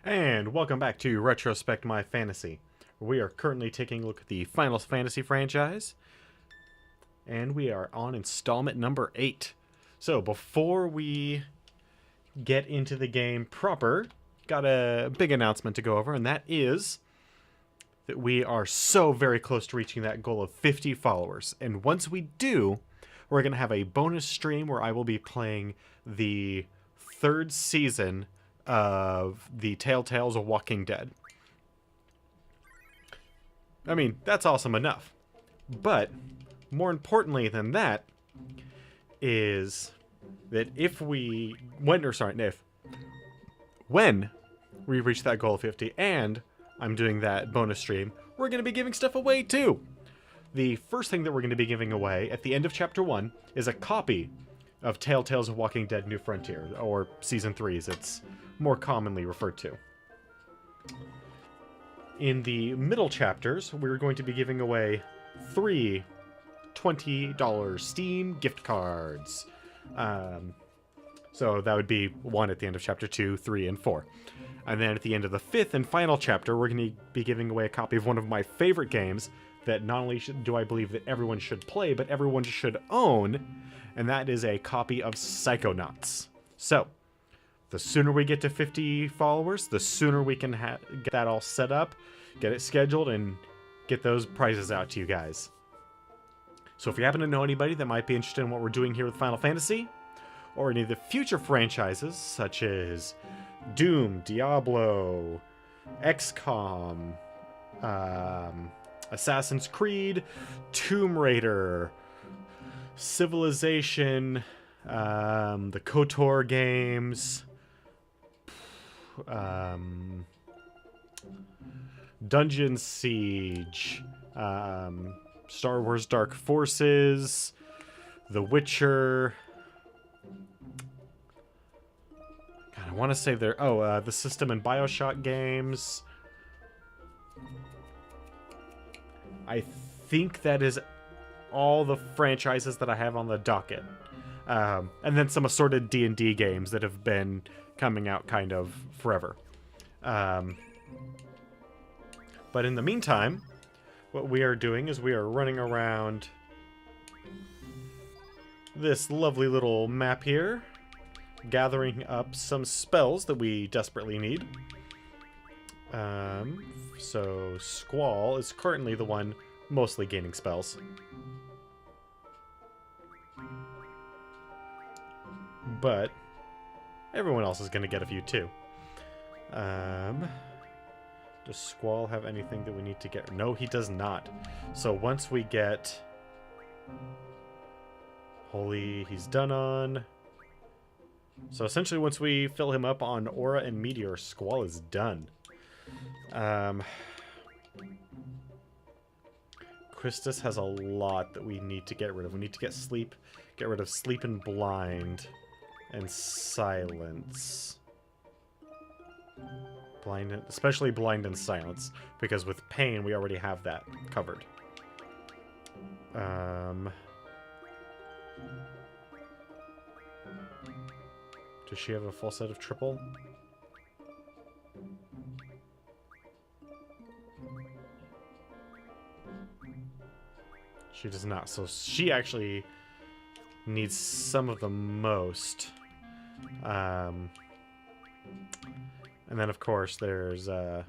And welcome back to Retrospect My Fantasy. We are currently taking a look at the Final Fantasy franchise, and we are on installment number 8. So before we get into the game proper, got a big announcement to go over, and that is that we are so very close to reaching that goal of 50 followers. And once we do, we're going to have a bonus stream where I will be playing the third season of the Telltales of Walking Dead. I mean, that's awesome enough. But more importantly than that is that when we reach that goal of 50 and I'm doing that bonus stream, we're going to be giving stuff away too. The first thing that we're going to be giving away at the end of Chapter 1 is a copy of Telltales of Walking Dead New Frontier, or Season 3 as it's more commonly referred to. In the middle chapters, we're going to be giving away 3 $20 Steam gift cards. So that would be 1 at the end of Chapter 2, 3, and 4. And then at the end of the 5th and final chapter, we're going to be giving away a copy of one of my favorite games that not only do I believe that everyone should play, but everyone should own, and that is a copy of Psychonauts. So, the sooner we get to 50 followers, the sooner we can get that all set up, get it scheduled, and get those prizes out to you guys. So if you happen to know anybody that might be interested in what we're doing here with Final Fantasy, or any of the future franchises, such as Doom, Diablo, XCOM, Assassin's Creed, Tomb Raider, Civilization, the KOTOR games, Dungeon Siege, Star Wars Dark Forces, The Witcher. God, I want to say the System and BioShock games. I think that is all the franchises that I have on the docket. And then some assorted D&D games that have been coming out kind of forever. But in the meantime, what we are doing is we are running around this lovely little map here, gathering up some spells that we desperately need. So Squall is currently the one mostly gaining spells. But everyone else is going to get a few too. Does Squall have anything that we need to get? No, he does not. So once we get Holy, he's done on. So essentially once we fill him up on Aura and Meteor, Squall is done. Christus has a lot that we need to get rid of. We need to get rid of Sleep and Blind and Silence. Especially Blind and Silence, because with Pain we already have that covered. Does she have a full set of triple? She does not, so she actually needs some of the most. And then, of course, there's our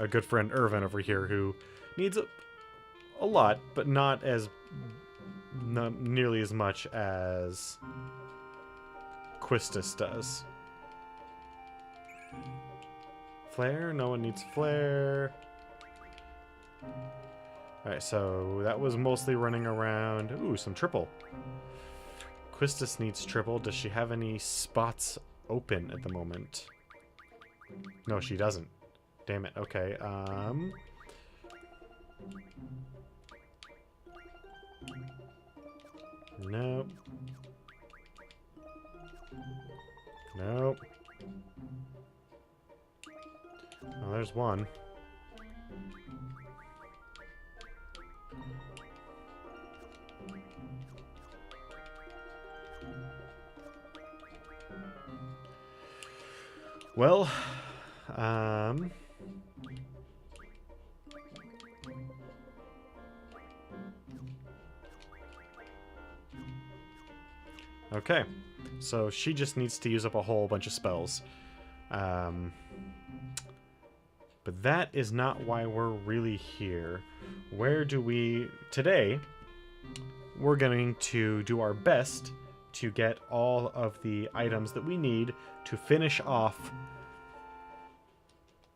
good friend Irvin over here who needs a lot, but not nearly as much as Quistis does. Flare? No one needs Flare. Alright, so that was mostly running around. Ooh, some triple. Quistis needs triple. Does she have any spots open at the moment? No, she doesn't. Damn it. Okay, Nope. Nope. Well, there's one. Well, Okay, so she just needs to use up a whole bunch of spells. But that is not why we're really here. Where do we... Today, we're going to do our best to get all of the items that we need to finish off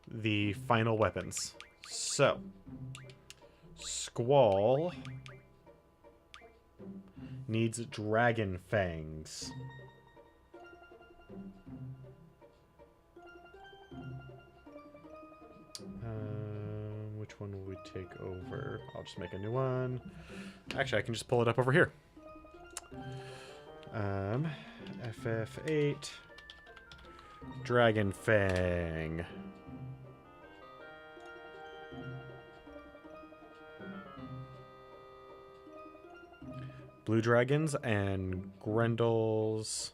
the final weapons. So, Squall needs dragon fangs. Which one will we take over? I'll just make a new one. Actually, I can just pull it up over here. FF8 Dragon Fang. Blue dragons and Grendel's.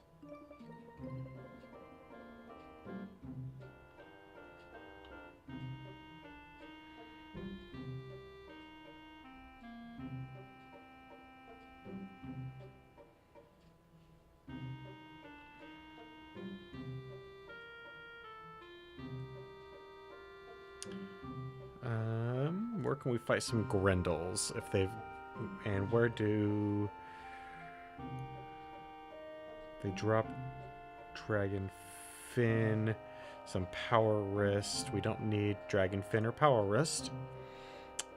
Where can we fight some Grendels if they've... And where do... They drop Dragon Fin, some Power Wrist. We don't need Dragon Fin or Power Wrist.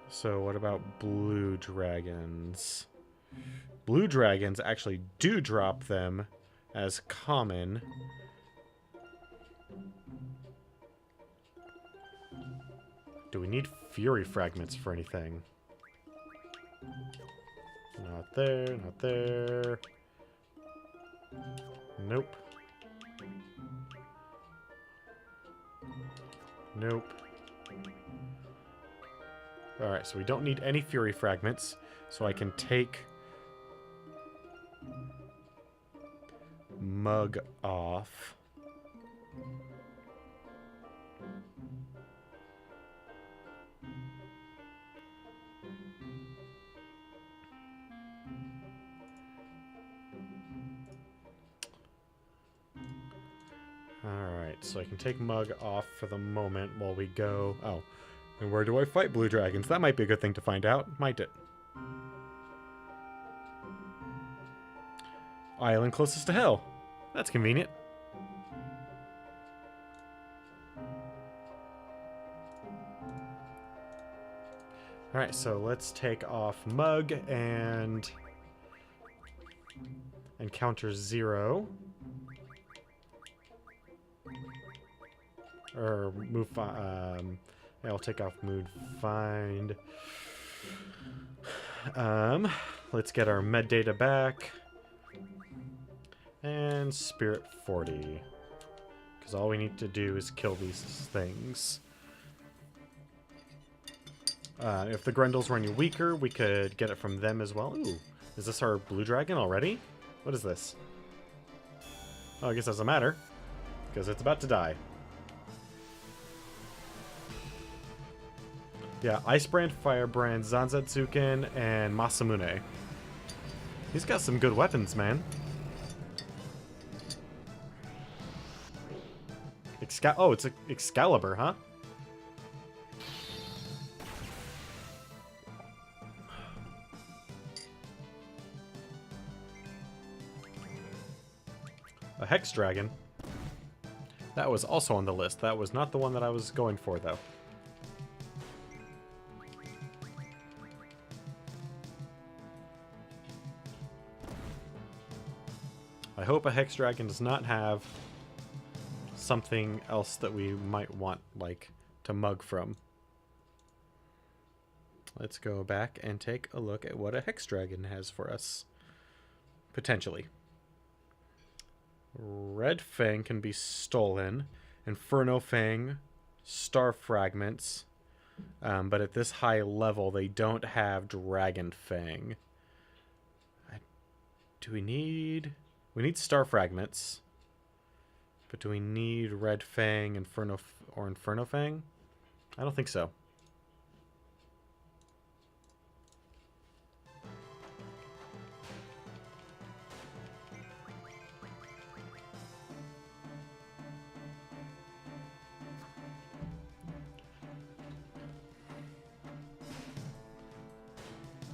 So what about blue dragons? Blue dragons actually do drop them as common. Do we need Fury Fragments for anything? Not there, not there. Nope. Nope. Alright, so we don't need any Fury Fragments, so I can take Mug off. Alright, so I can take Mug off for the moment while we go... Oh, and where do I fight blue dragons? That might be a good thing to find out, might it? Island closest to hell. That's convenient. Alright, so let's take off Mug and encounter 0. Or move... I'll take off Mood Find. Let's get our med data back. And Spirit 40. Because all we need to do is kill these things. If the Grendels were any weaker, we could get it from them as well. Ooh, is this our blue dragon already? What is this? Oh, I guess it doesn't matter. Because it's about to die. Yeah, Icebrand, Firebrand, Zanzatsuken, and Masamune. He's got some good weapons, man. Oh, it's Excalibur, huh? A Hex Dragon. That was also on the list. That was not the one that I was going for, though. I hope a Hex Dragon does not have something else that we might want, like, to mug from. Let's go back and take a look at what a Hex Dragon has for us. Potentially. Red Fang can be stolen. Inferno Fang, Star Fragments. But at this high level, they don't have Dragon Fang. Do we need... We need Star Fragments. But do we need Red Fang, Inferno... Or Inferno Fang? I don't think so.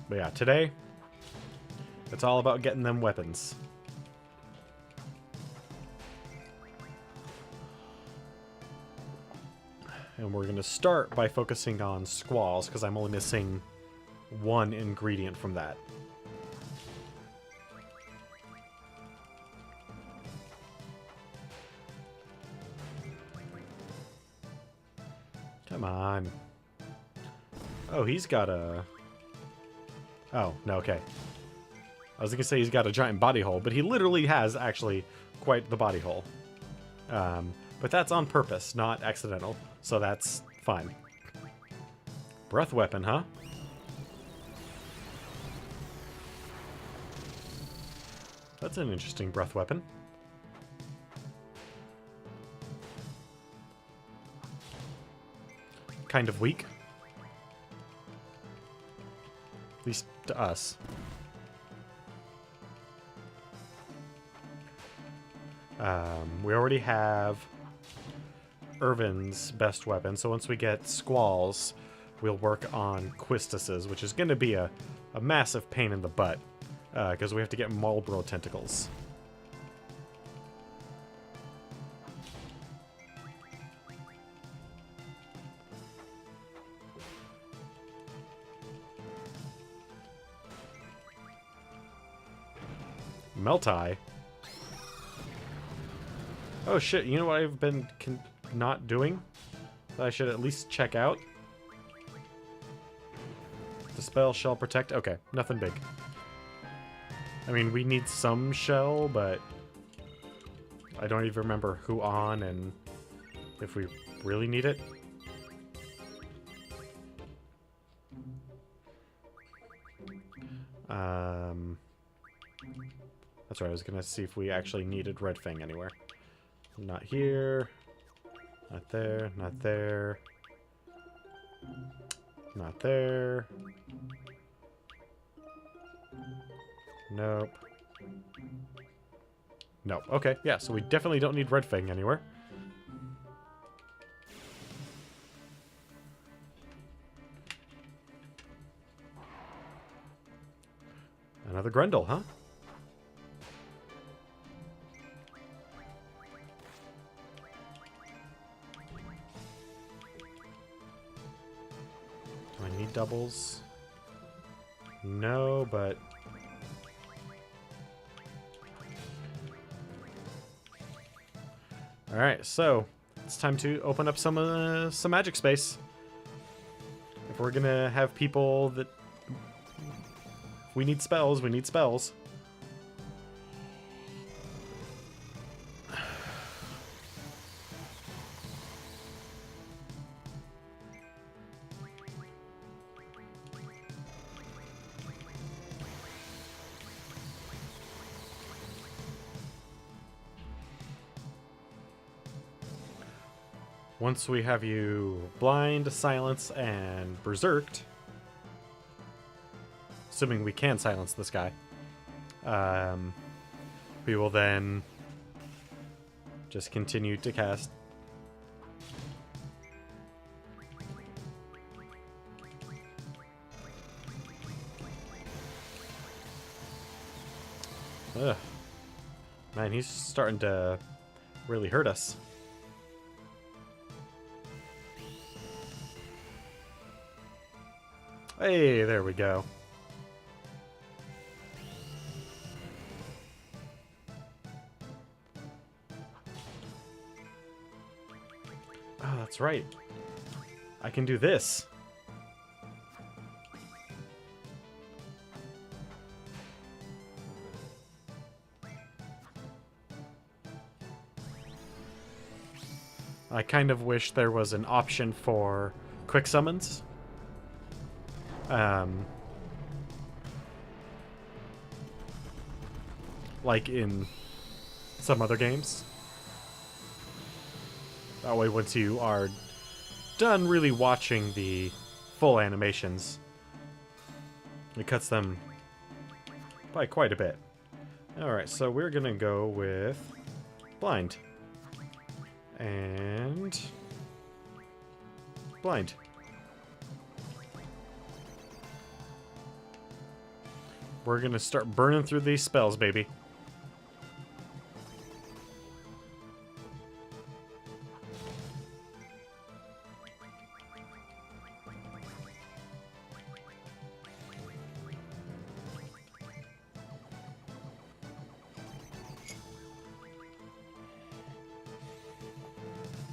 But yeah, today, it's all about getting them weapons. And we're going to start by focusing on squalls, because I'm only missing one ingredient from that. Come on. Oh, he's got a... Oh, no, okay. I was going to say he's got a giant body hole, but he literally has, actually, quite the body hole. But that's on purpose, not accidental, so that's fine. Breath weapon, huh? That's an interesting breath weapon. Kind of weak. At least to us. We already have Irvin's best weapon, so once we get Squalls, we'll work on Quistus's, which is going to be a massive pain in the butt, because we have to get Marlboro tentacles. Meltai. Oh shit, you know what I've been not doing? That I should at least check out? The spell shall protect. Okay, nothing big. I mean, we need some shell, but I don't even remember who on and if we really need it. That's right, I was gonna see if we actually needed Red Fang anywhere. Not here. Not there. Not there. Not there. Nope. Nope. Okay, yeah, so we definitely don't need Red Fang anywhere. Another Grendel, huh? Do I need doubles? No, but... Alright, so it's time to open up some magic space. If we're gonna have people that... If we need spells, we need spells. Once we have you blind, silence, and berserked, assuming we can silence this guy, we will then just continue to cast. Ugh. Man, he's starting to really hurt us. Hey, there we go. Oh, that's right. I can do this. I kind of wish there was an option for quick summons. Like in some other games. That way, once you are done really watching the full animations, it cuts them by quite a bit. Alright, so we're gonna go with blind. And blind. We're gonna start burning through these spells, baby.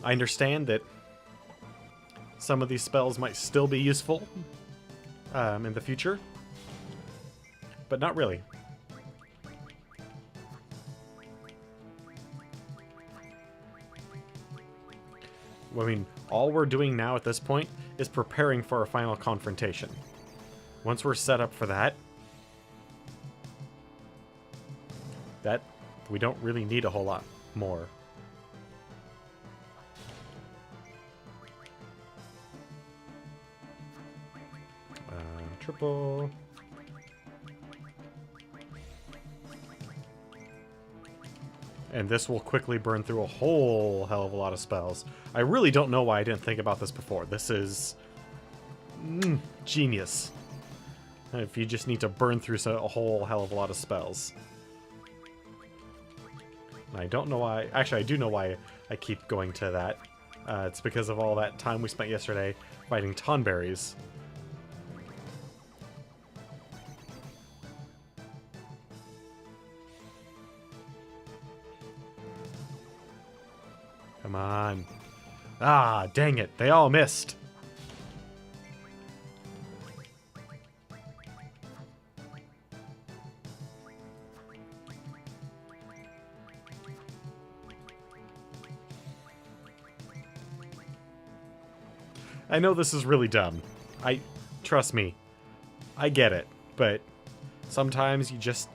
I understand that some of these spells might still be useful in the future, but not really. I mean, all we're doing now at this point is preparing for our final confrontation. Once we're set up for that, we don't really need a whole lot more. Triple. And this will quickly burn through a whole hell of a lot of spells. I really don't know why I didn't think about this before. This is genius. If you just need to burn through a whole hell of a lot of spells. And I don't know why. Actually, I do know why I keep going to that. It's because of all that time we spent yesterday fighting Tonberries. Come on. Ah, dang it. They all missed. I know this is really dumb. Trust me. I get it. But sometimes you just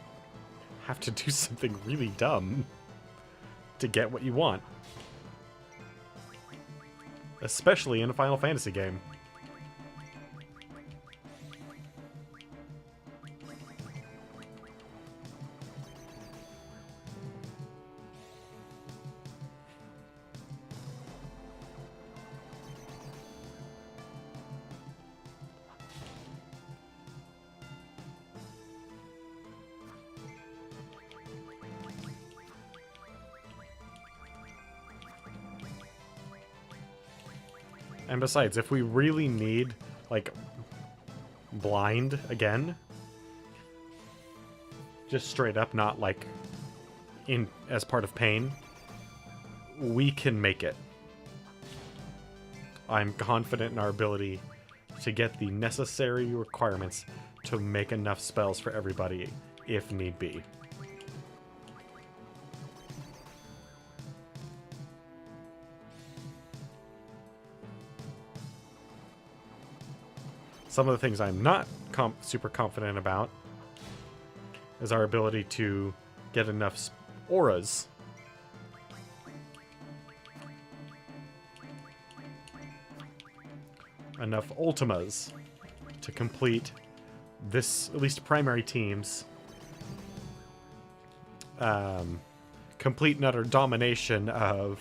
have to do something really dumb to get what you want. Especially in a Final Fantasy game. And besides, if we really need, like, blind again, just straight up, not like as part of pain, we can make it. I'm confident in our ability to get the necessary requirements to make enough spells for everybody, if need be. Some of the things I'm not super confident about is our ability to get enough auras. Enough ultimas to complete this, at least primary team's, complete and utter domination of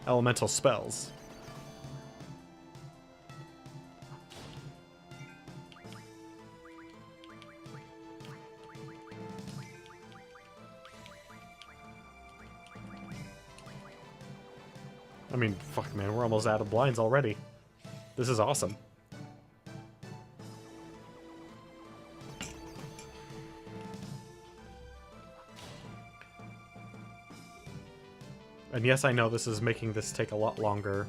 elemental spells. I mean, fuck, man, we're almost out of blinds already. This is awesome. And yes, I know this is making this take a lot longer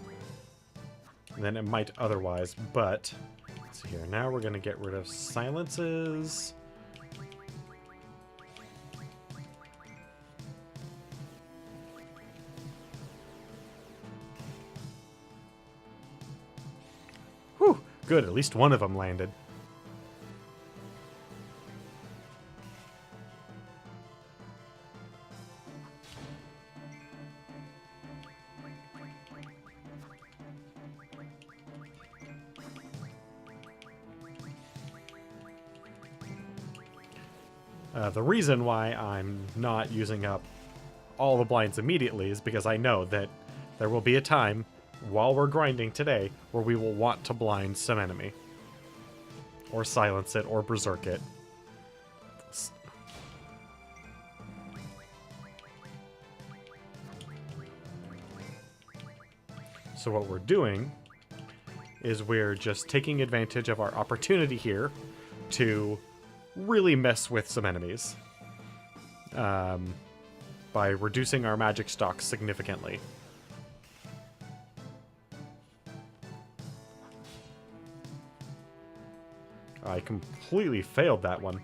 than it might otherwise, but let's see here. Now we're going to get rid of silences. Whew, good, at least one of them landed. The reason why I'm not using up all the blinds immediately is because I know that there will be a time while we're grinding today where we will want to blind some enemy. Or silence it, or berserk it. So what we're doing is we're just taking advantage of our opportunity here to really mess with some enemies. By reducing our magic stock significantly. I completely failed that one.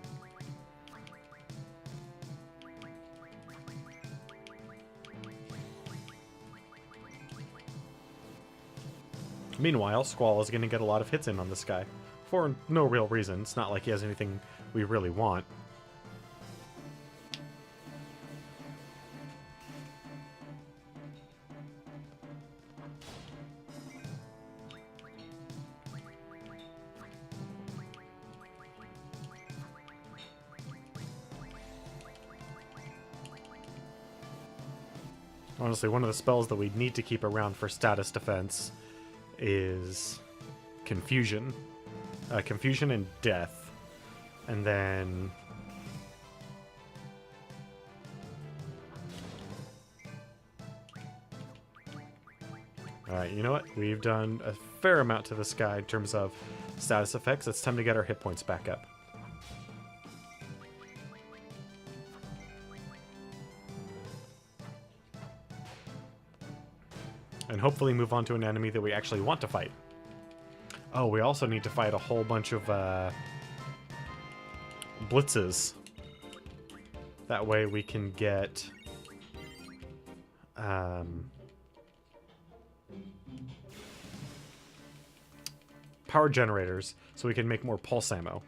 Meanwhile, Squall is going to get a lot of hits in on this guy. For no real reason. It's not like he has anything we really want. Honestly, one of the spells that we need to keep around for status defense is Confusion. Confusion and Death. And then... Alright, you know what? We've done a fair amount to this guy in terms of status effects. It's time to get our hit points back up. And hopefully move on to an enemy that we actually want to fight. Oh, we also need to fight a whole bunch of blitzes. That way we can get power generators so we can make more pulse ammo.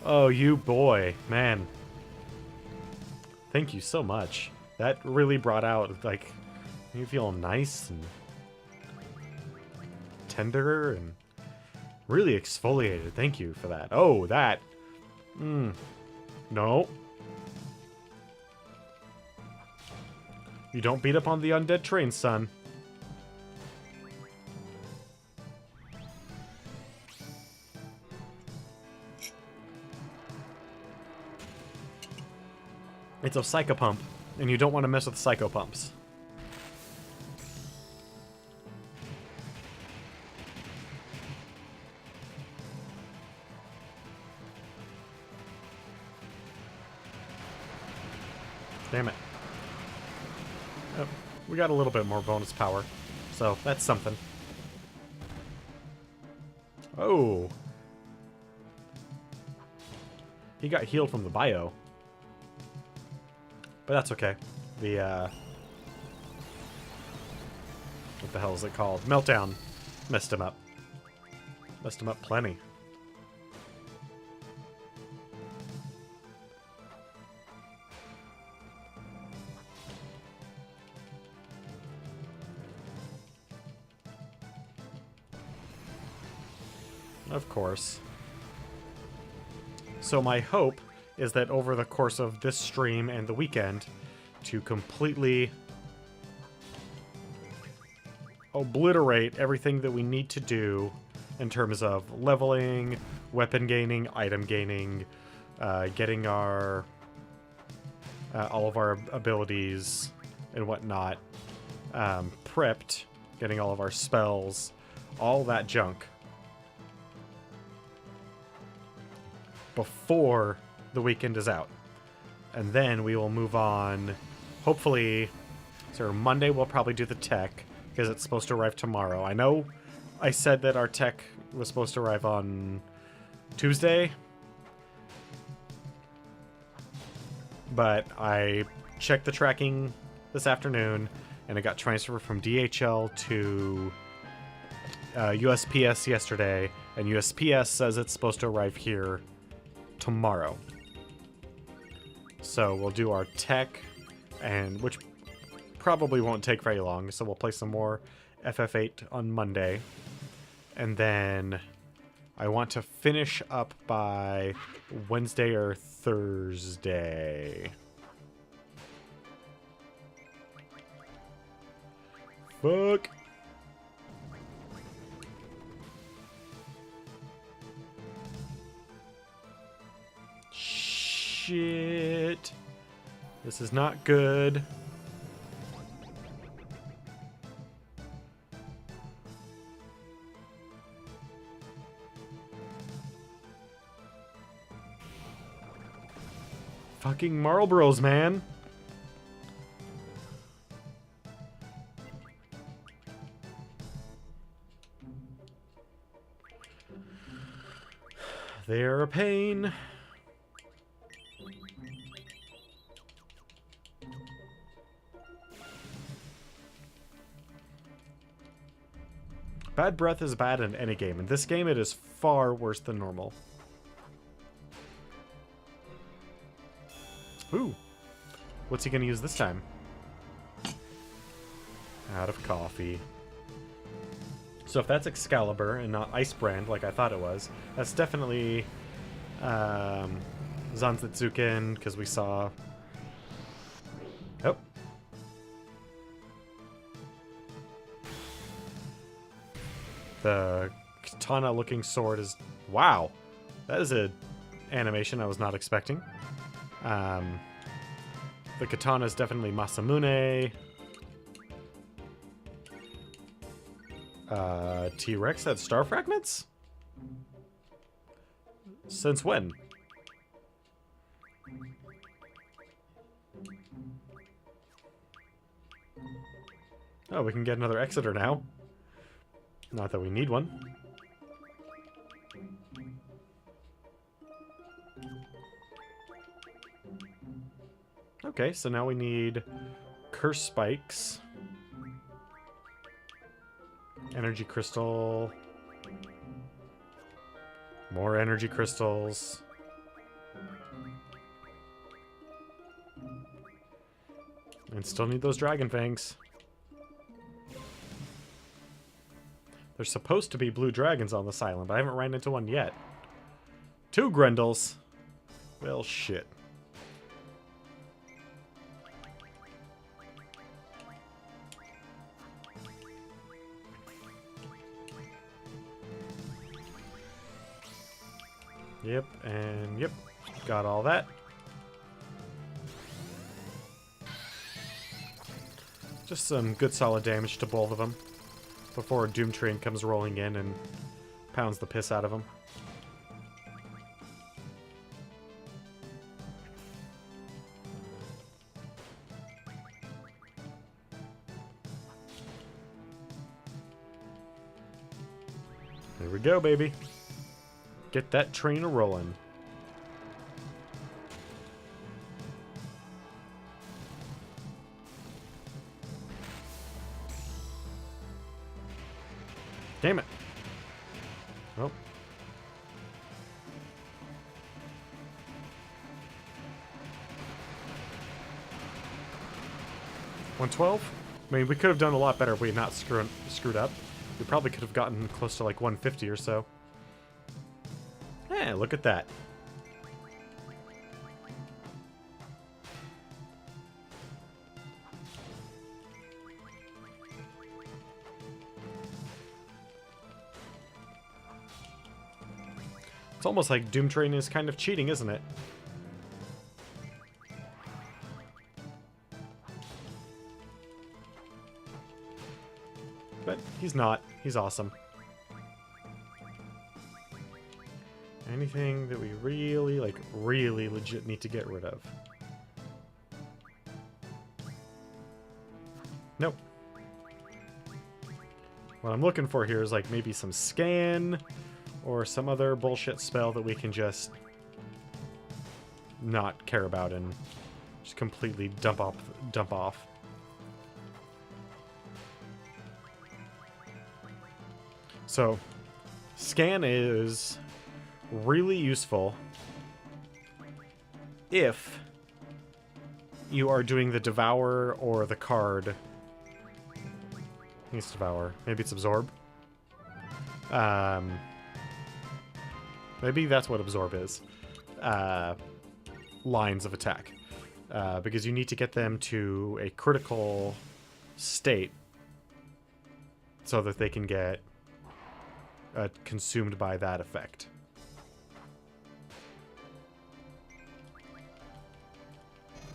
Oh, you boy, man. Thank you so much. That really brought out, like, you feel nice and tender and really exfoliated. Thank you for that. Oh, that. No. You don't beat up on the undead train, son. It's a Psychopump, and you don't want to mess with Psychopumps. Damn it. Oh, we got a little bit more bonus power, so that's something. Oh. He got healed from the bio. But that's okay. The, what the hell is it called? Meltdown messed him up. Messed him up plenty. Of course. So my hope is that over the course of this stream and the weekend, to completely obliterate everything that we need to do in terms of leveling, weapon gaining, item gaining, getting our all of our abilities and whatnot prepped, getting all of our spells, all that junk before the weekend is out. And then we will move on. Hopefully, so Monday we'll probably do the tech, because it's supposed to arrive tomorrow. I know I said that our tech was supposed to arrive on Tuesday, but I checked the tracking this afternoon, and it got transferred from DHL to USPS yesterday, and USPS says it's supposed to arrive here tomorrow. So we'll do our tech, and which probably won't take very long, so we'll play some more FF8 on Monday. And then I want to finish up by Wednesday or Thursday. Fuck. Shit. This is not good. Fucking Marlboros, man. They're a pain. Bad breath is bad in any game. In this game, it is far worse than normal. Ooh. What's he gonna use this time? Out of coffee. So if that's Excalibur and not Icebrand like I thought it was, that's definitely Zanzetsuken, because we saw... Oh. The katana-looking sword is... Wow. That is a animation I was not expecting. The katana is definitely Masamune. T-Rex had star fragments? Since when? Oh, we can get another Exeter now. Not that we need one. Okay, so now we need Curse Spikes. Energy Crystal. More Energy Crystals. And still need those Dragon Fangs. There's supposed to be blue dragons on this island, but I haven't ran into one yet. 2 Grendels. Well, shit. Yep, and yep. Got all that. Just some good solid damage to both of them before Doom Train comes rolling in and pounds the piss out of them. There we go, baby. Get that train a-rolling. Damn it. Oh. $112? I mean, we could have done a lot better if we had not screwed up. We probably could have gotten close to like 150 or so. Yeah, look at that. It's almost like Doom Train is kind of cheating, isn't it? But he's not. He's awesome. Anything that we really, like, really legit need to get rid of? Nope. What I'm looking for here is, like, maybe some scan or some other bullshit spell that we can just not care about and just completely dump off. So, scan is really useful if you are doing the Devour or the card. I think it's Devour. Maybe it's Absorb. Maybe that's what Absorb is. Lines of attack. Because you need to get them to a critical state so that they can get consumed by that effect.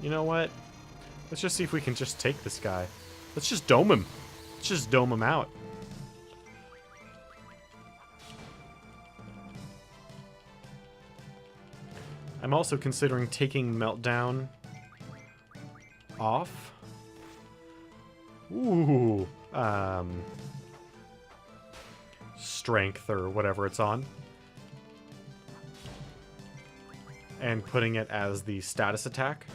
You know what? Let's just see if we can just take this guy. Let's just dome him. Let's just dome him out. I'm also considering taking Meltdown off. Ooh. Strength or whatever it's on. And putting it as the status attack.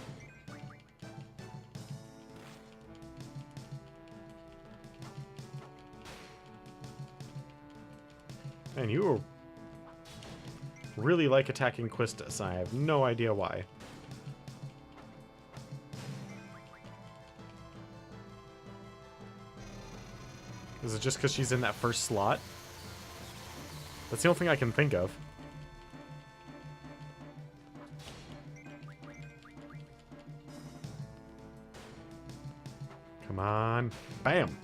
And you really like attacking Quistis. I have no idea why. Is it just because she's in that first slot? That's the only thing I can think of. Come on. Bam!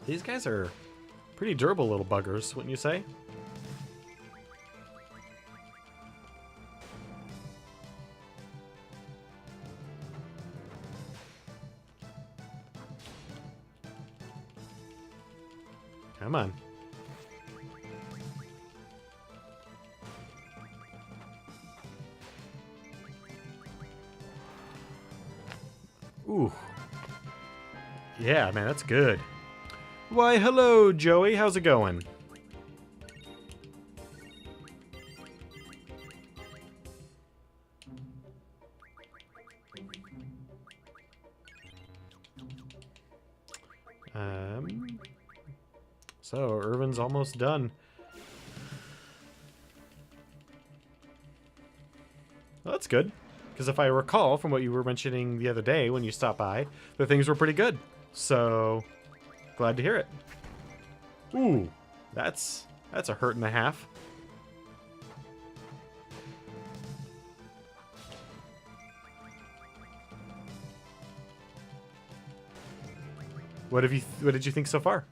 These guys are pretty durable little buggers, wouldn't you say? Come on. Ooh. Yeah, man, that's good. Why, hello, Joey. How's it going? So, Irvin's almost done. Well, that's good. Because if I recall from what you were mentioning the other day when you stopped by, the things were pretty good. So, glad to hear it. Ooh, that's a hurt and a half. What did you think so far?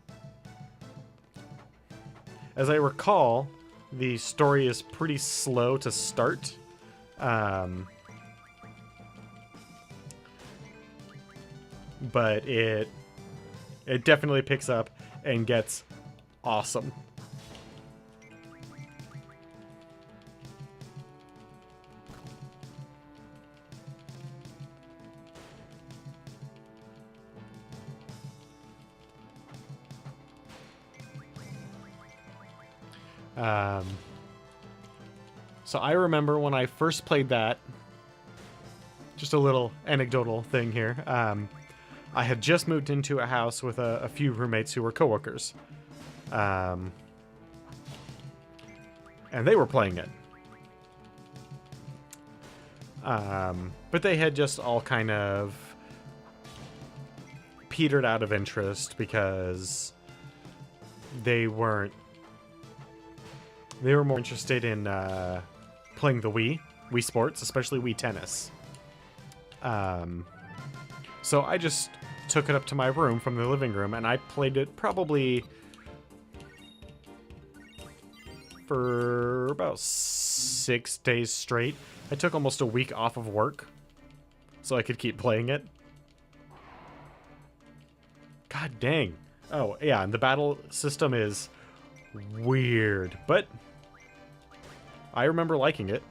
As I recall, the story is pretty slow to start. But it definitely picks up and gets awesome. So I remember when I first played that, just a little anecdotal thing here. I had just moved into a house with a few roommates who were coworkers. And they were playing it. But they had just all kind of petered out of interest because they were more interested in playing the Wii Sports, especially Wii Tennis. So I just took it up to my room from the living room, and I played it probably for about 6 days straight. I took almost a week off of work so I could keep playing it. God dang. Oh, yeah, and the battle system is weird, but I remember liking it.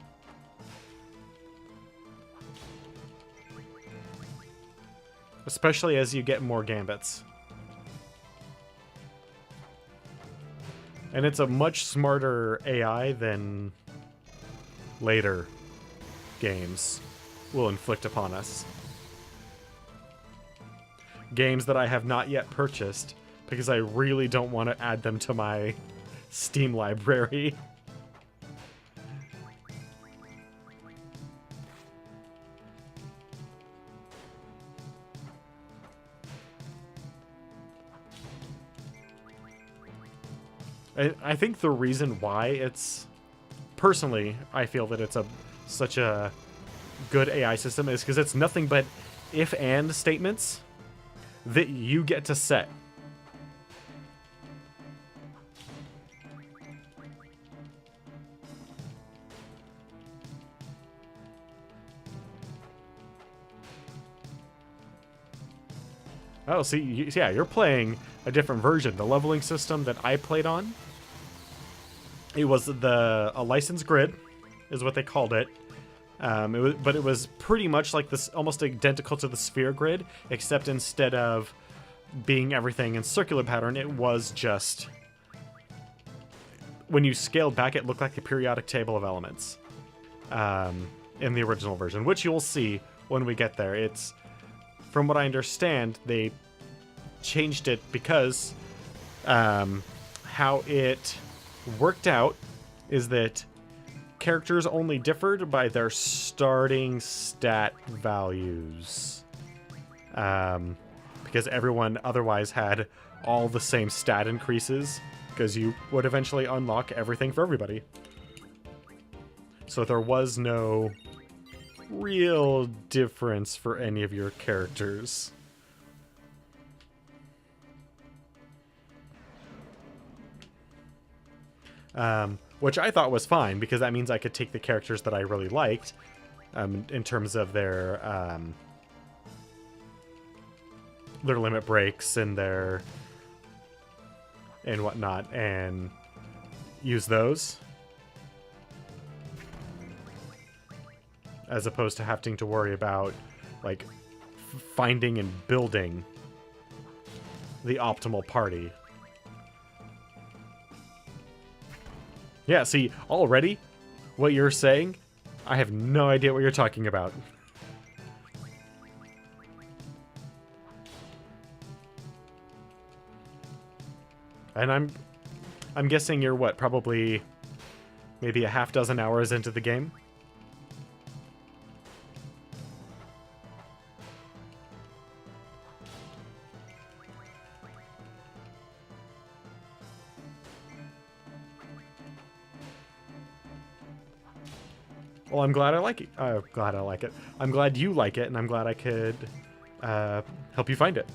Especially as you get more gambits. And it's a much smarter AI than later games will inflict upon us. Games that I have not yet purchased because I really don't want to add them to my Steam library. I think the reason why it's... Personally, I feel that it's such a good AI system is because it's nothing but if-and statements that you get to set. Oh, see, yeah, you're playing a different version. The leveling system that I played on, it was a license grid, is what they called it. But it was pretty much like this, almost identical to the sphere grid, except instead of being everything in circular pattern, it was just, when you scaled back, it looked like the periodic table of elements in the original version, which you'll see when we get there. It's, from what I understand, they changed it because how it worked out is that characters only differed by their starting stat values. Because everyone otherwise had all the same stat increases, because you would eventually unlock everything for everybody. So there was no real difference for any of your characters. Which I thought was fine, because that means I could take the characters that I really liked, in terms of their limit breaks and and whatnot, and use those, as opposed to having to worry about like finding and building the optimal party. Yeah, see, already, what you're saying, I have no idea what you're talking about. And I'm guessing you're what, probably maybe a half dozen hours into the game? Well, I'm glad I like it. Glad I like it. I'm glad you like it, and I'm glad I could help you find it.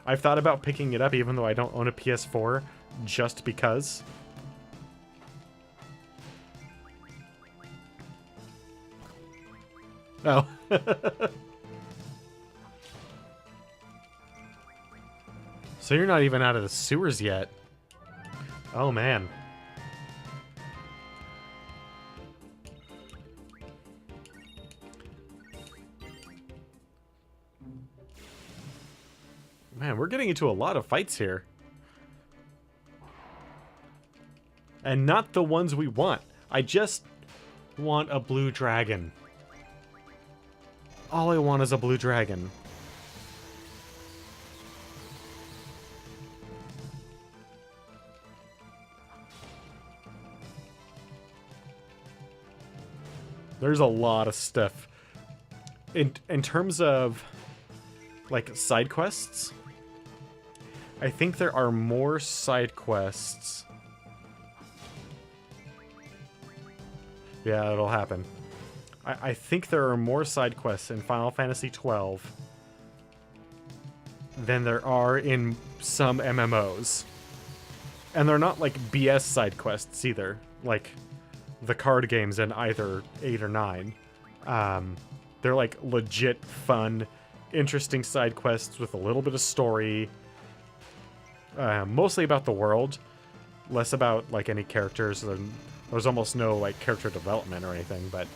I've thought about picking it up, even though I don't own a PS4, just because. Oh. So you're not even out of the sewers yet. Oh, man. Man, we're getting into a lot of fights here. And not the ones we want. I just want a blue dragon. All I want is a blue dragon. There's a lot of stuff. In terms of, like, side quests, I think there are more side quests. Yeah, it'll happen. I think there are more side quests in Final Fantasy XII than there are in some MMOs. And they're not like BS side quests either, like the card games in either 8 or 9. They're like legit fun, interesting side quests with a little bit of story. Mostly about the world, less about like any characters. There's almost no like character development or anything, but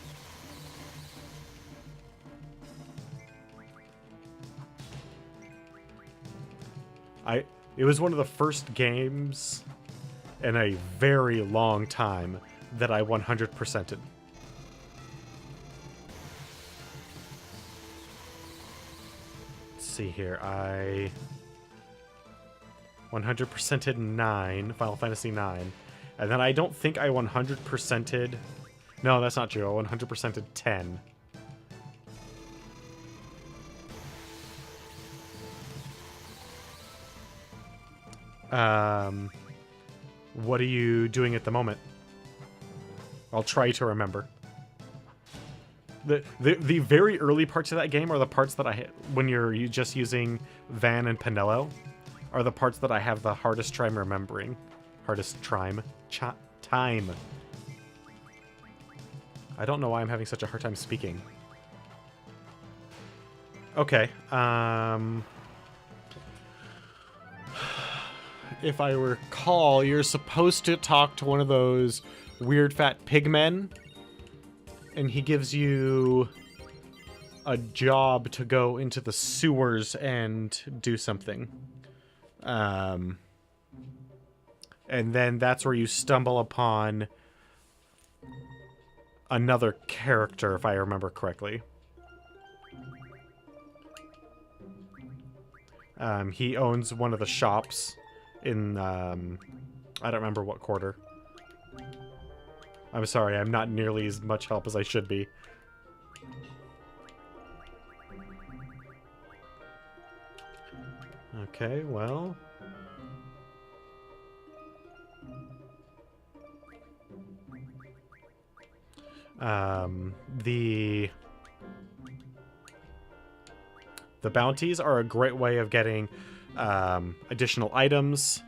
it was one of the first games in a very long time that I 100%ed. Let's see here. 100%ed 9, Final Fantasy 9. And then I don't think I 100%ed... No, that's not true. I 100%ed 10. What are you doing at the moment? I'll try to remember. The very early parts of that game are the parts that when you're just using Van and Pinello, are the parts that I have the hardest time remembering. Time. I don't know why I'm having such a hard time speaking. Okay, if I recall, you're supposed to talk to one of those weird fat pigmen, and he gives you a job to go into the sewers and do something. And then that's where you stumble upon another character, if I remember correctly. He owns one of the shops in, I don't remember what quarter. I'm sorry, I'm not nearly as much help as I should be. Okay, well... The bounties are a great way of getting additional items,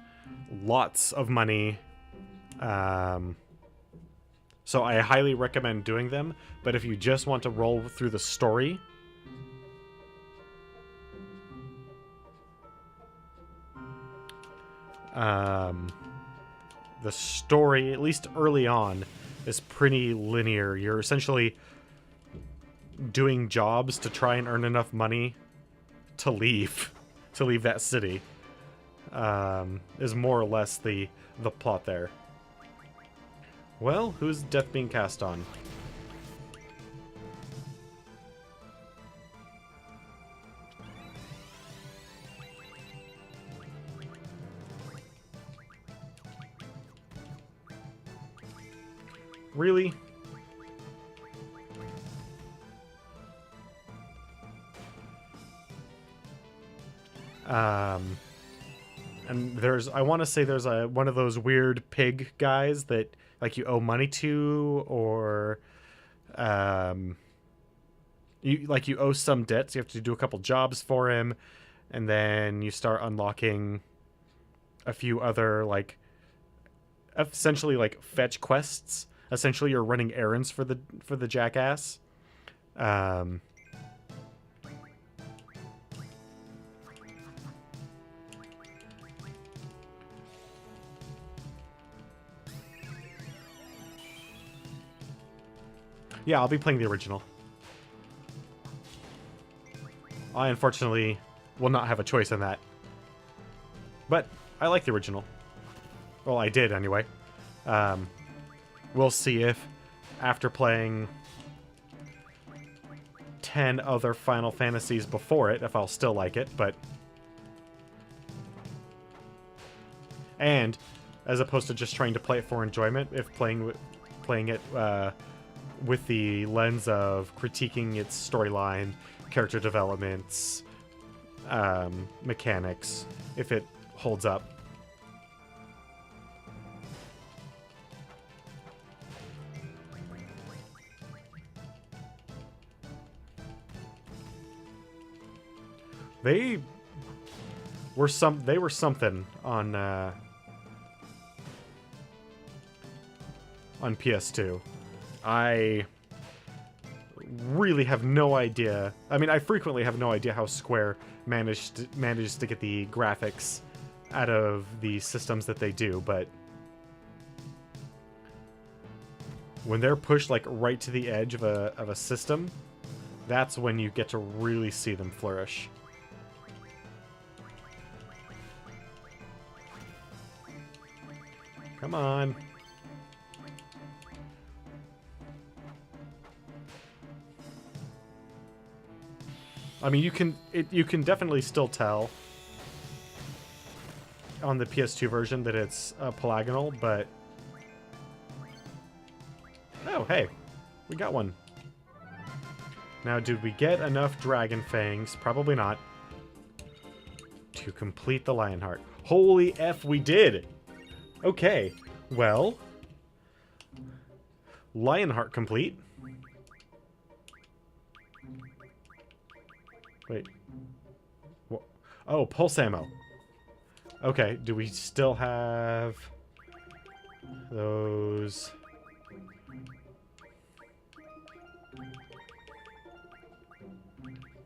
lots of money. So I highly recommend doing them, but if you just want to roll through the story, the story, at least early on, is pretty linear. You're essentially doing jobs to try and earn enough money to leave that city. Is more or less the plot there. Well, who's death being cast on? Really? And I want to say there's one of those weird pig guys that like you owe money to, or you owe some debts. You have to do a couple jobs for him, and then you start unlocking a few other essentially fetch quests. Essentially, you're running errands for the jackass. Yeah, I'll be playing the original. I unfortunately will not have a choice in that. But I like the original. Well, I did anyway. We'll see if, after playing 10 other Final Fantasies before it, if I'll still like it, but... And, as opposed to just trying to play it for enjoyment, if playing it with the lens of critiquing its storyline, character developments, mechanics, if it holds up. They were something on PS2. I really have no idea. I mean, I frequently have no idea how Square manages to get the graphics out of the systems that they do, but when they're pushed right to the edge of a system, that's when you get to really see them flourish. Come on. I mean, you can definitely still tell. on the PS2 version that it's polygonal, but... Oh, hey. We got one. Now, did we get enough Dragon Fangs? Probably not. To complete the Lionheart. Holy F, we did! Okay, well... Lionheart complete. Wait. Oh, pulse ammo. Okay, do we still have those?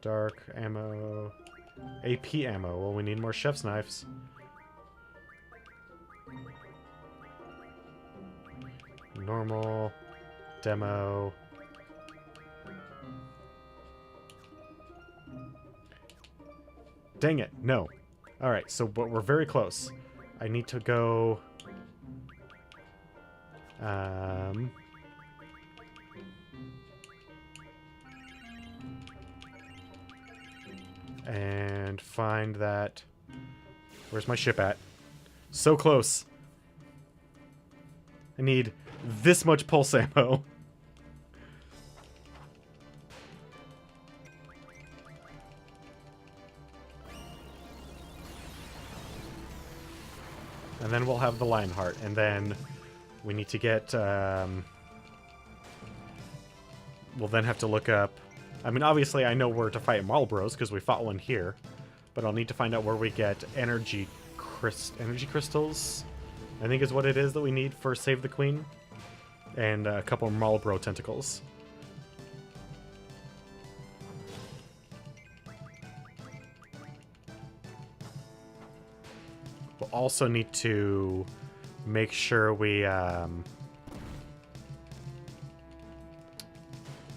Dark ammo. AP ammo. Well, we need more chef's knives. Normal. Demo. Dang it, no. Alright, so but we're very close. I need to go... and find that... Where's my ship at? So close. I need this much pulse ammo. And then we'll have the Lionheart, and then we need to get, we'll then have to look up, I mean, obviously I know where to fight Marlboros, because we fought one here, but I'll need to find out where we get energy crystals, I think is what it is that we need for Save the Queen, and a couple of Marlboro tentacles. We'll also need to make sure we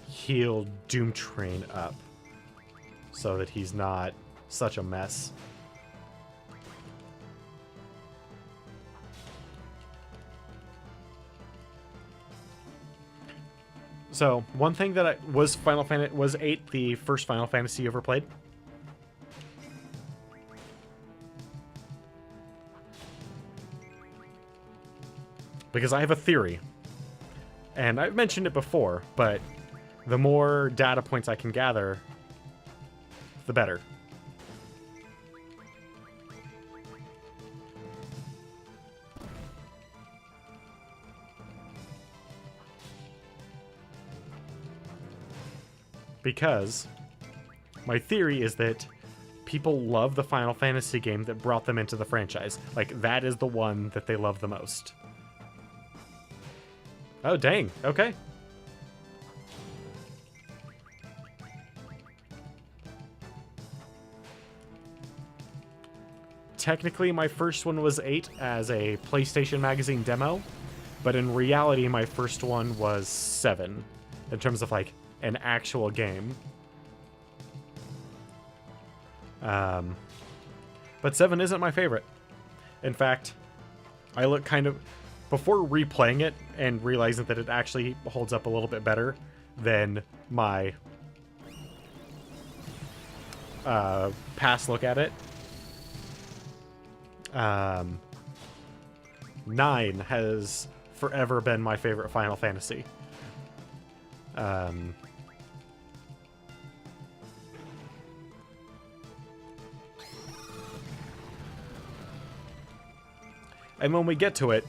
heal Doomtrain up so that he's not such a mess. So, one thing that was Final Fantasy was 8 the first Final Fantasy you ever played? Because I have a theory, and I've mentioned it before, but the more data points I can gather, the better. Because my theory is that people love the Final Fantasy game that brought them into the franchise. Like, that is the one that they love the most. Oh, dang. Okay. Technically, my first one was 8 as a PlayStation Magazine demo, but in reality, my first one was 7 in terms of, like, an actual game. But 7 isn't my favorite. In fact, I look kind of... Before replaying it and realizing that it actually holds up a little bit better than my past look at it, 9 has forever been my favorite Final Fantasy. And when we get to it,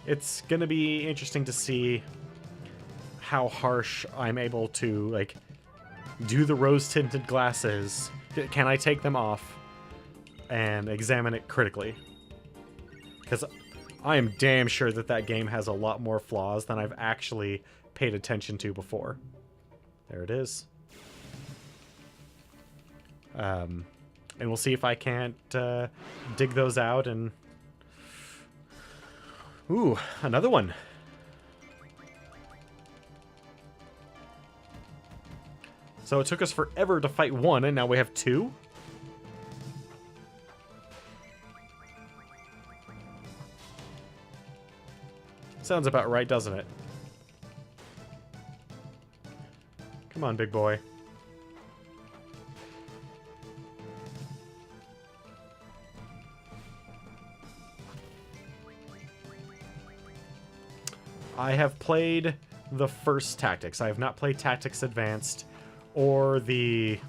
it's gonna be interesting to see how harsh I'm able to, like, do the rose-tinted glasses. Can I take them off and examine it critically? Because I am damn sure that that game has a lot more flaws than I've actually paid attention to before. There it is. And we'll see if I can't dig those out and... Ooh, another one. So it took us forever to fight one, and now we have 2? Sounds about right, doesn't it? Come on, big boy. I have played the first Tactics. I have not played Tactics Advanced or the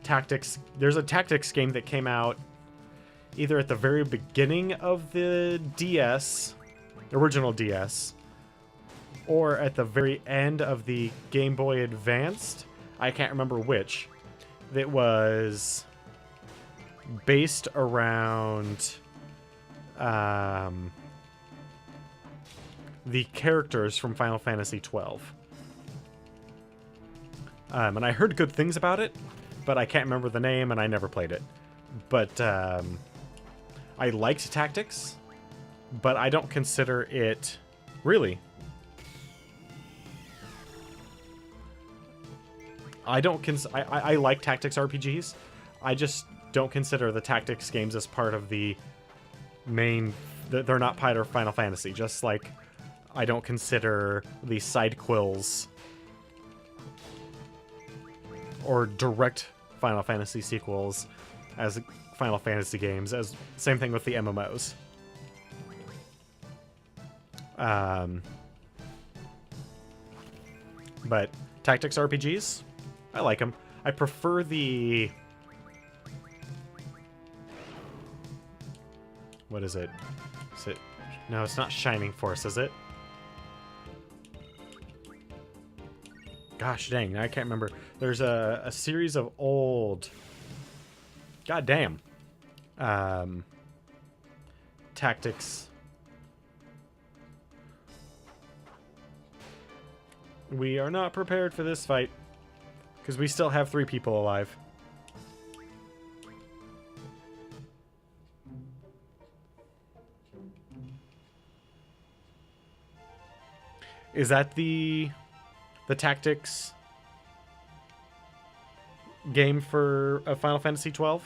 Tactics. There's a Tactics game that came out either at the very beginning of the DS, original DS, or at the very end of the Game Boy Advanced. I can't remember which. That was based around the characters from Final Fantasy XII. And I heard good things about it, but I can't remember the name, and I never played it. But I liked Tactics, but I don't consider it... Really? I like Tactics RPGs. I just don't consider the Tactics games as part of the main... They're not part of Final Fantasy, just like I don't consider the side quills or direct Final Fantasy sequels as Final Fantasy games. As same thing with the MMOs. But Tactics RPGs, I like them. I prefer the... What is it? Is it... No, it's not Shining Force, is it? Gosh dang, I can't remember. There's a series of old... God damn. Tactics. We are not prepared for this fight, because we still have 3 people alive. Is that the Tactics game for Final Fantasy XII?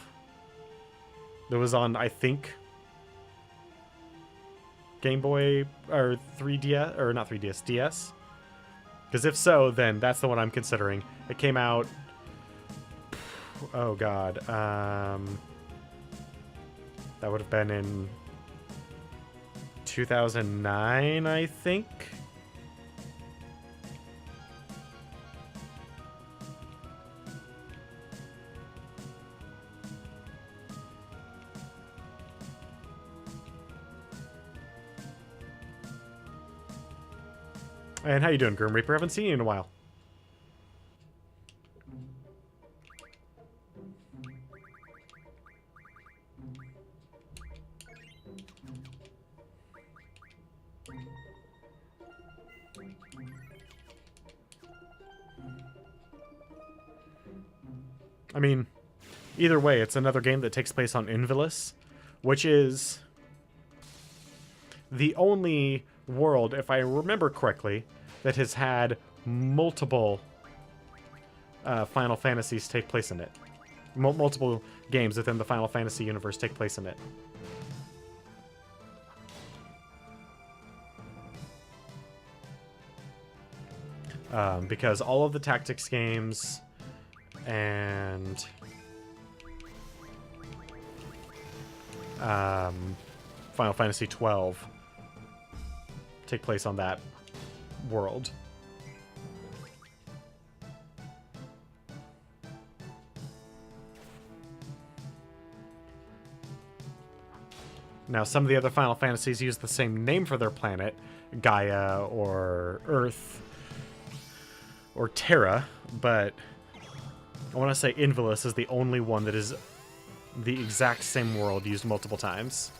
That was on, I think, Game Boy, or 3DS, or not 3DS, DS? Because if so, then that's the one I'm considering. It came out... Oh, God. That would have been in 2009, I think? And how you doing, Grim Reaper? Haven't seen you in a while. I mean, either way, it's another game that takes place on Invilis, which is the only world, if I remember correctly, that has had multiple Final Fantasies take place in it. Multiple games within the Final Fantasy universe take place in it. Because all of the Tactics games and Final Fantasy XII take place on that world. Now, some of the other Final Fantasies use the same name for their planet, Gaia or Earth or Terra, but I want to say Invilis is the only one that is the exact same world used multiple times.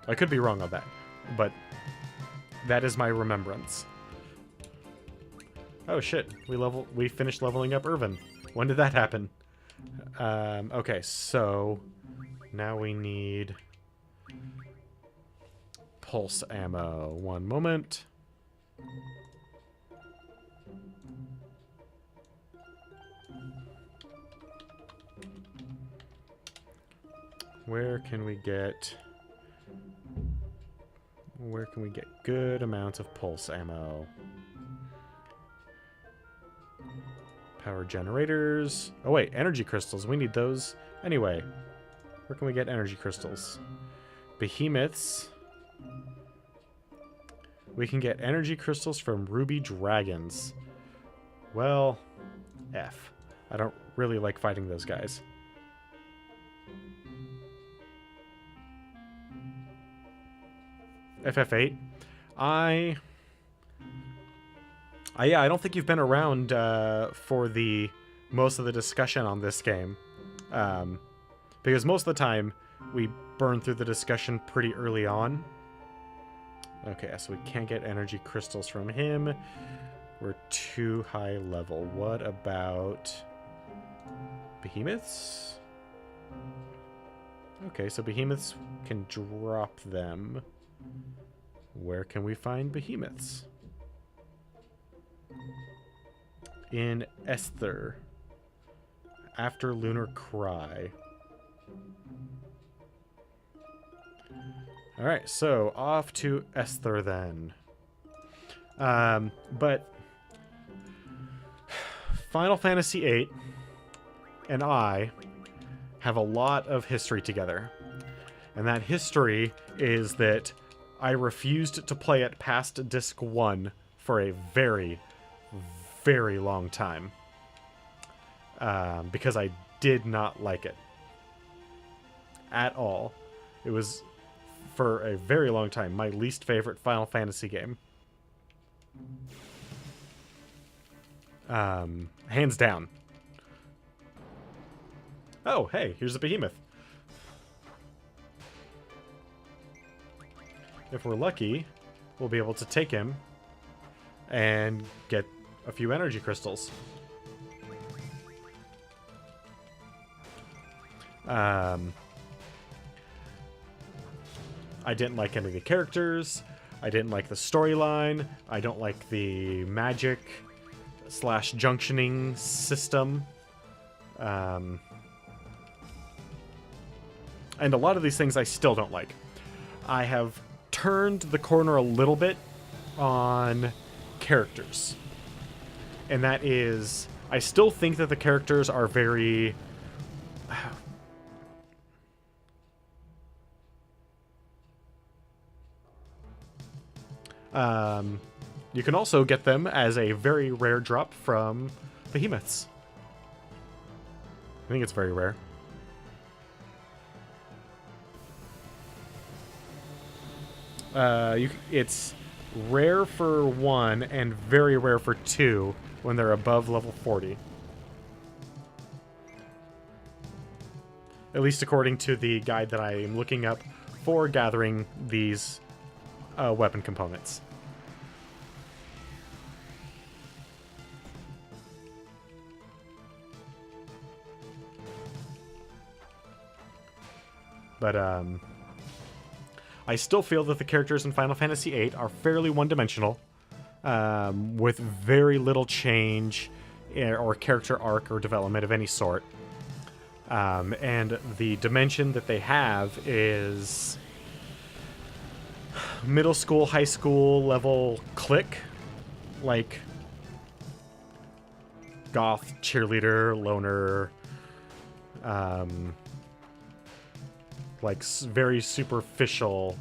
I could be wrong on that, but that is my remembrance. Oh shit, we finished leveling up Irvin. When did that happen? Okay, so now we need pulse ammo. One moment. Where can we get good amounts of pulse ammo? Power generators. Oh wait, energy crystals. We need those Anyway, where can we get energy crystals? Behemoths. We can get energy crystals from ruby dragons. Well, F. I don't really like fighting those guys. FF8. Yeah, I don't think you've been around for the most of the discussion on this game. Because most of the time, we burn through the discussion pretty early on. Okay, so we can't get energy crystals from him. We're too high level. What about behemoths? Okay, so behemoths can drop them. Where can we find behemoths? In Esther. After Lunar Cry. Alright, so off to Esther then. But Final Fantasy VIII and I have a lot of history together. And that history is that I refused to play it past Disc 1 for a very, very long time. Because I did not like it. At all. It was, for a very long time, my least favorite Final Fantasy game. Hands down. Oh, hey, here's a behemoth. If we're lucky, we'll be able to take him and get a few energy crystals. I didn't like any of the characters. I didn't like the storyline. I don't like the magic / junctioning system. And a lot of these things I still don't like. I have turned the corner a little bit on characters. And that is, I still think that the characters are very... you can also get them as a very rare drop from behemoths. I think it's very rare. It's rare for 1 and very rare for 2 when they're above level 40. At least according to the guide that I am looking up for gathering these weapon components. But, I still feel that the characters in Final Fantasy VIII are fairly one-dimensional, with very little change or character arc or development of any sort. And the dimension that they have is middle school, high school level clique, like goth, cheerleader, loner, like very superficial.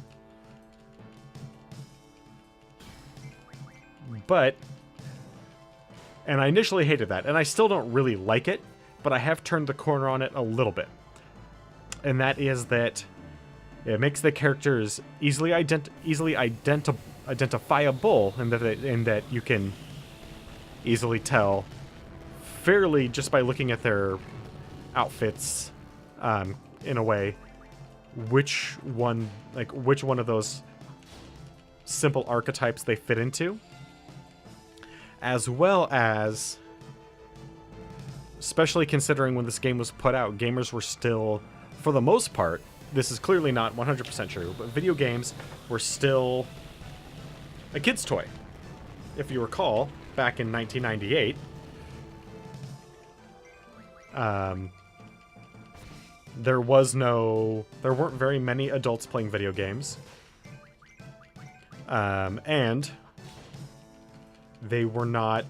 But, and I initially hated that, and I still don't really like it, but I have turned the corner on it a little bit. And that is that it makes the characters easily identifiable, and that you can easily tell fairly just by looking at their outfits, in a way, which one of those simple archetypes they fit into, as well as, especially considering when this game was put out, gamers were still, for the most part, this is clearly not 100% true, but video games were still a kid's toy. If you recall, back in 1998, there weren't very many adults playing video games. And they were not,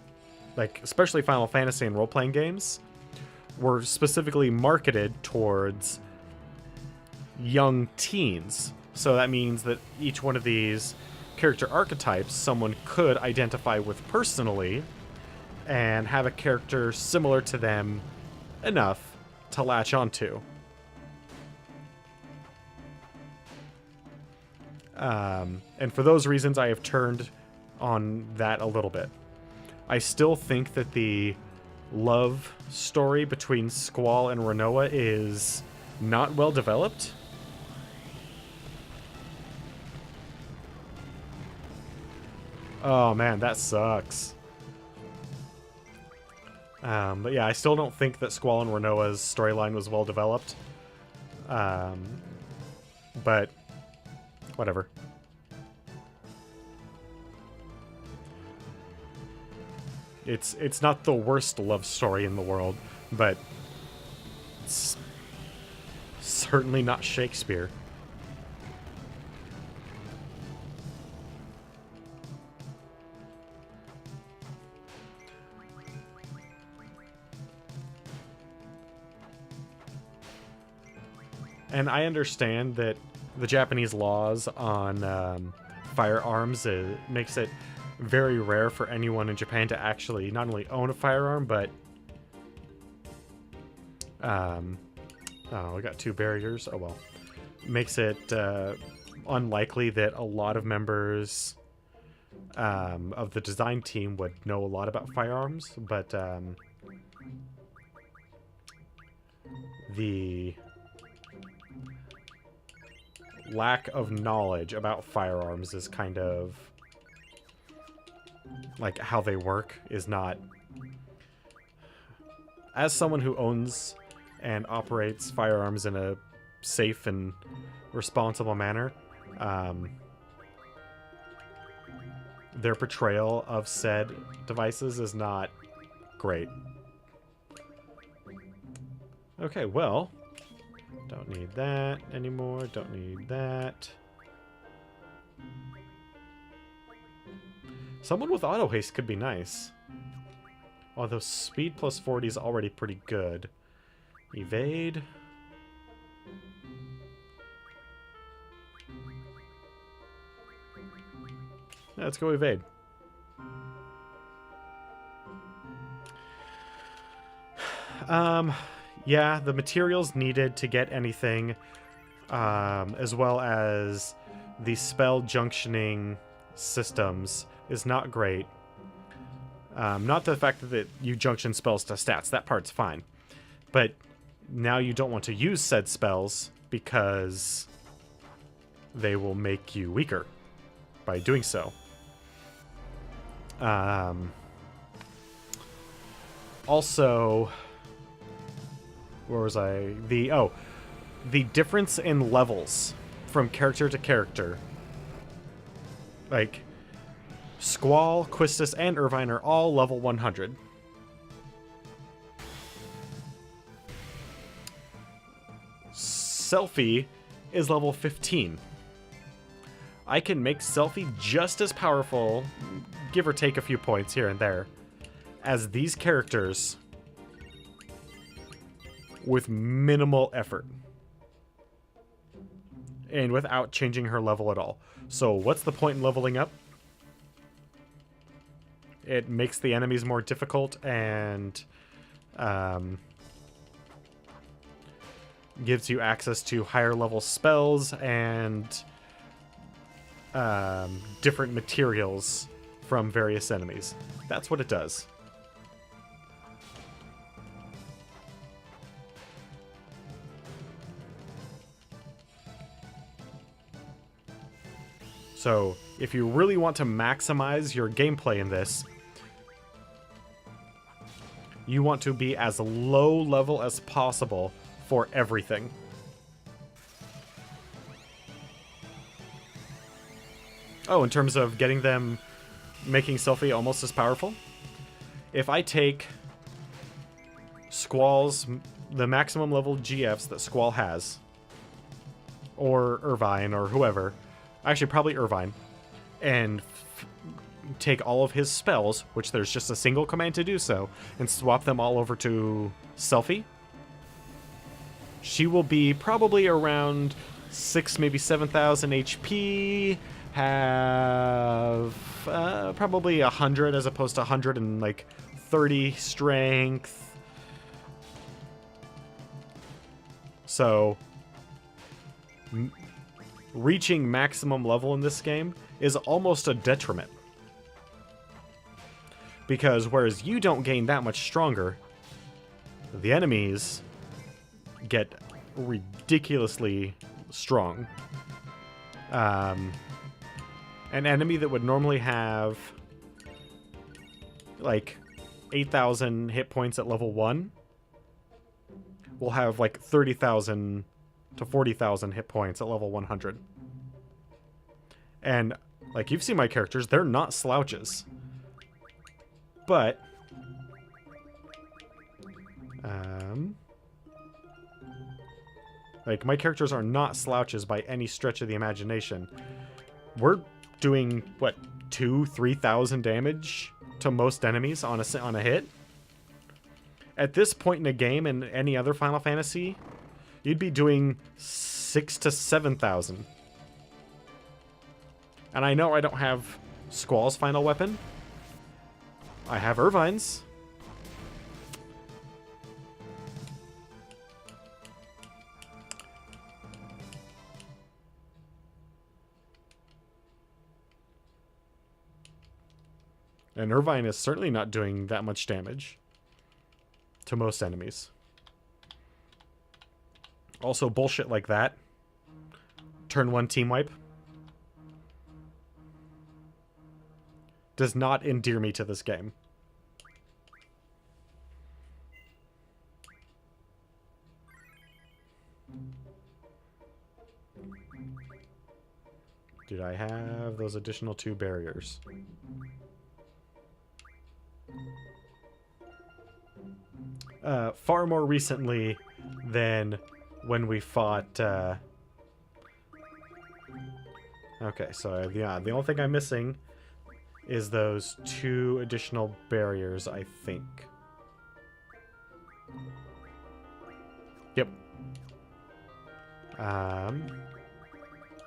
like, especially Final Fantasy and role-playing games, were specifically marketed towards young teens. So that means that each one of these character archetypes someone could identify with personally and have a character similar to them enough to latch onto. And for those reasons, I have turned on that a little bit. I still think that the love story between Squall and Rinoa is not well developed. Oh man, that sucks. But yeah, I still don't think that Squall and Rinoa's storyline was well developed. But whatever. It's not the worst love story in the world, but it's certainly not Shakespeare. And I understand that the Japanese laws on firearms makes it very rare for anyone in Japan to actually not only own a firearm, but oh, we got 2 barriers. Oh well. Makes it unlikely that a lot of members of the design team would know a lot about firearms, but the lack of knowledge about firearms is kind of like how they work is not. As someone who owns and operates firearms in a safe and responsible manner, their portrayal of said devices is not great. Okay, well, don't need that anymore. Don't need that. Someone with auto haste could be nice. Although speed plus 40 is already pretty good. Evade. Yeah, let's go evade. Yeah, the materials needed to get anything, as well as the spell junctioning systems is not great. Not the fact that you junction spells to stats, that part's fine. But now you don't want to use said spells because they will make you weaker by doing so. Also, where was I? The difference in levels from character to character. Like, Squall, Quistis, and Irvine are all level 100. Selphie is level 15. I can make Selphie just as powerful, give or take a few points here and there, as these characters with minimal effort. And without changing her level at all. So what's the point in leveling up? It makes the enemies more difficult and gives you access to higher level spells and different materials from various enemies. That's what it does. So, if you really want to maximize your gameplay in this, you want to be as low level as possible for everything. Oh, in terms of getting them, making Selphie almost as powerful? If I take Squall's, the maximum level GFs that Squall has, or Irvine, or whoever, actually probably Irvine, and take all of his spells, which there's just a single command to do so, and swap them all over to Selphie, she will be probably around 6, maybe 7,000 HP, have probably 100 as opposed to 130 strength. So, reaching maximum level in this game is almost a detriment. Because whereas you don't gain that much stronger, the enemies get ridiculously strong. An enemy that would normally have like 8,000 hit points at level 1 will have like 30,000 to 40,000 hit points at level 100. And like you've seen my characters, they're not slouches. But like my characters are not slouches by any stretch of the imagination. We're doing what, 2,000-3,000 damage to most enemies on a hit. At this point in a game in any other Final Fantasy, you'd be doing 6,000 to 7,000. And I know I don't have Squall's final weapon. I have Irvine's. And Irvine is certainly not doing that much damage to most enemies. Also, bullshit like that. Turn 1 team wipe does not endear me to this game. Did I have those additional 2 barriers? Far more recently than when we fought... Okay, so yeah, the only thing I'm missing is those 2 additional barriers, I think. Yep.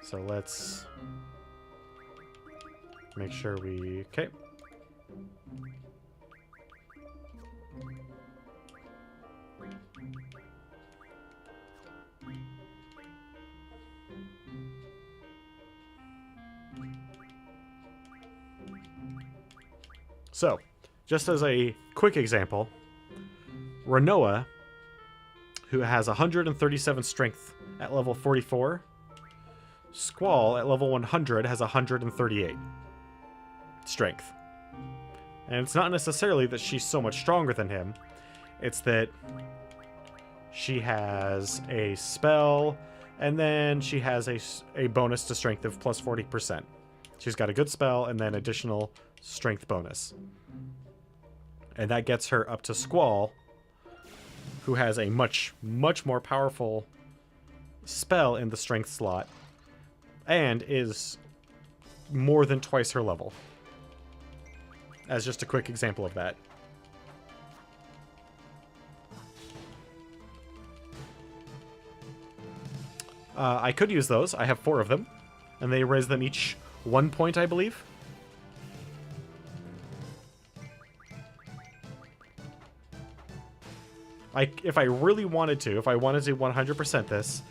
So let's make sure we... Okay. So, just as a quick example, Renoa, who has 137 strength at level 44, Squall at level 100 has 138 strength. And it's not necessarily that she's so much stronger than him, it's that she has a spell, and then she has a bonus to strength of plus 40%. She's got a good spell, and then additional strength bonus. And that gets her up to Squall, who has a much, much more powerful spell in the strength slot, and is more than twice her level. As just a quick example of that. I could use those. I have 4 of them, and they raise them each 1 point, I believe. If I really wanted to, if I wanted to 100% this,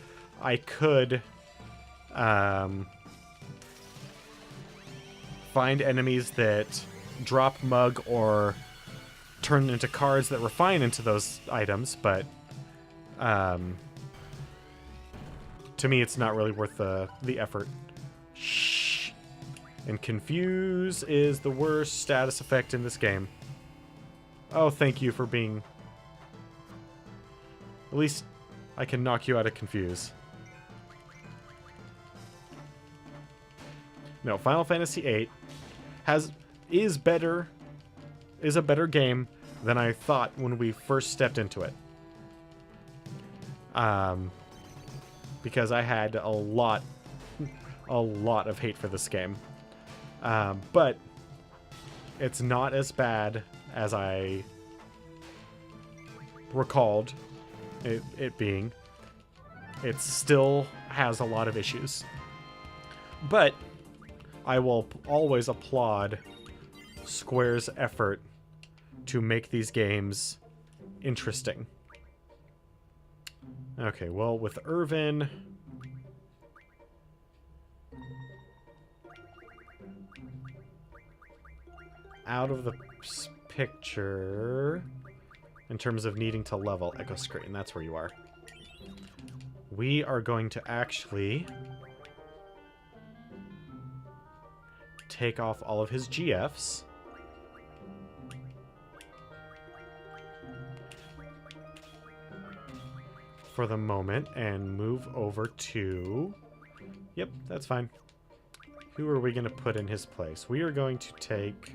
I could find enemies that drop mug or turn into cards that refine into those items, but to me it's not really worth the effort. Shh. And Confuse is the worst status effect in this game. Oh, thank you for being... At least I can knock you out of Confuse. No, Final Fantasy VIII is a better game than I thought when we first stepped into it. Because I had a lot of hate for this game. But It's not as bad as I recalled it being. It still has a lot of issues. But I will always applaud Square's effort to make these games interesting. Okay, well, with Irvin... out of the picture in terms of needing to level Echo Screen. That's where you are. We are going to actually take off all of his GFs. For the moment and move over to... Yep, that's fine. Who are we going to put in his place? We are going to take...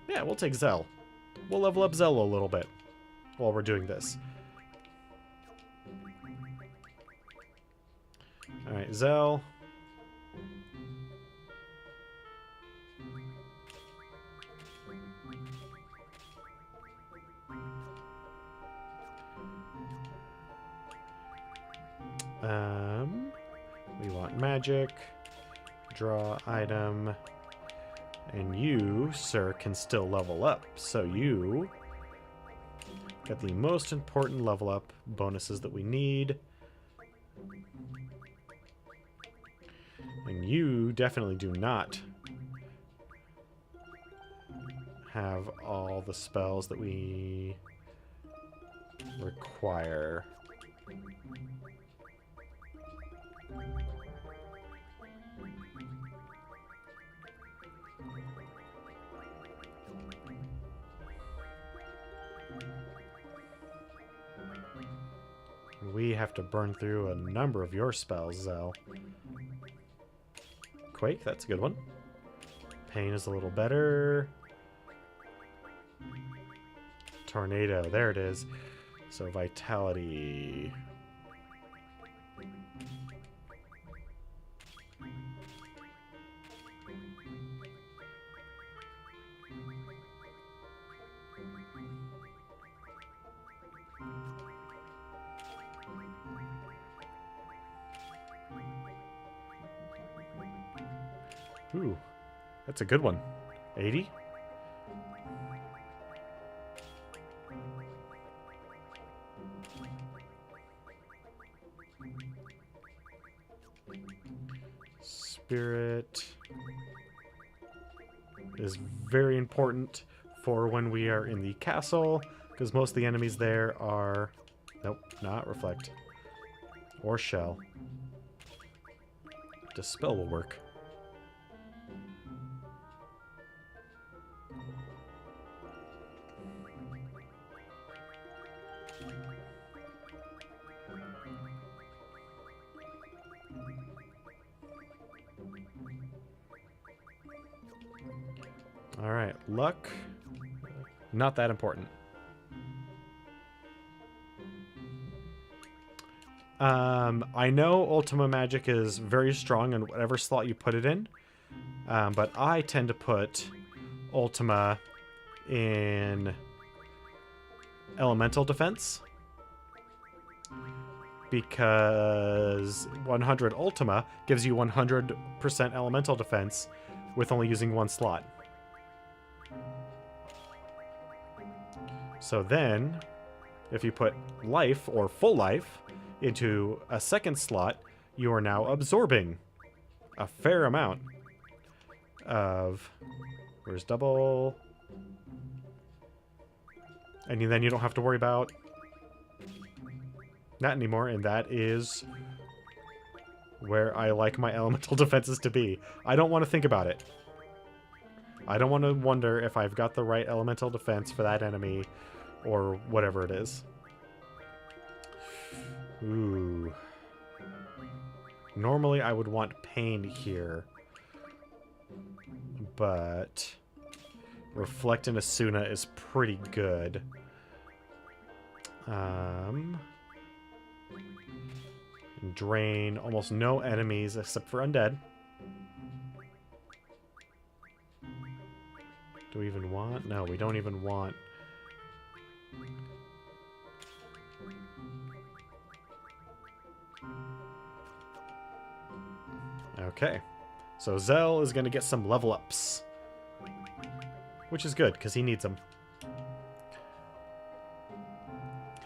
Yeah, we'll take Zell. We'll level up Zell a little bit while we're doing this. Alright, Zell. We want magic. Draw item. And you, sir, can still level up. So you get the most important level up bonuses that we need. And you definitely do not have all the spells that we require. We have to burn through a number of your spells, Zell. Quake, that's a good one. Pain is a little better. Tornado, there it is. So Vitality. Ooh, that's a good one. 80? Spirit is very important for when we are in the castle, because most of the enemies there are... Nope, not Reflect. Or Shell. Dispel will work. Alright, luck. Not that important. I know Ultima Magic is very strong in whatever slot you put it in, but I tend to put Ultima in Elemental Defense, because 100 Ultima gives you 100% Elemental Defense with only using one slot. So then, if you put life or full life into a second slot, you are now absorbing a fair amount of... Where's double? And then you don't have to worry about that anymore, and that is where I like my elemental defenses to be. I don't want to think about it. I don't want to wonder if I've got the right elemental defense for that enemy or whatever it is. Ooh. Normally I would want pain here, but Reflect and Asuna is pretty good. Drain almost no enemies except for undead. Do we even want? No, we don't even want. Okay. So Zell is going to get some level ups. Which is good, because he needs them.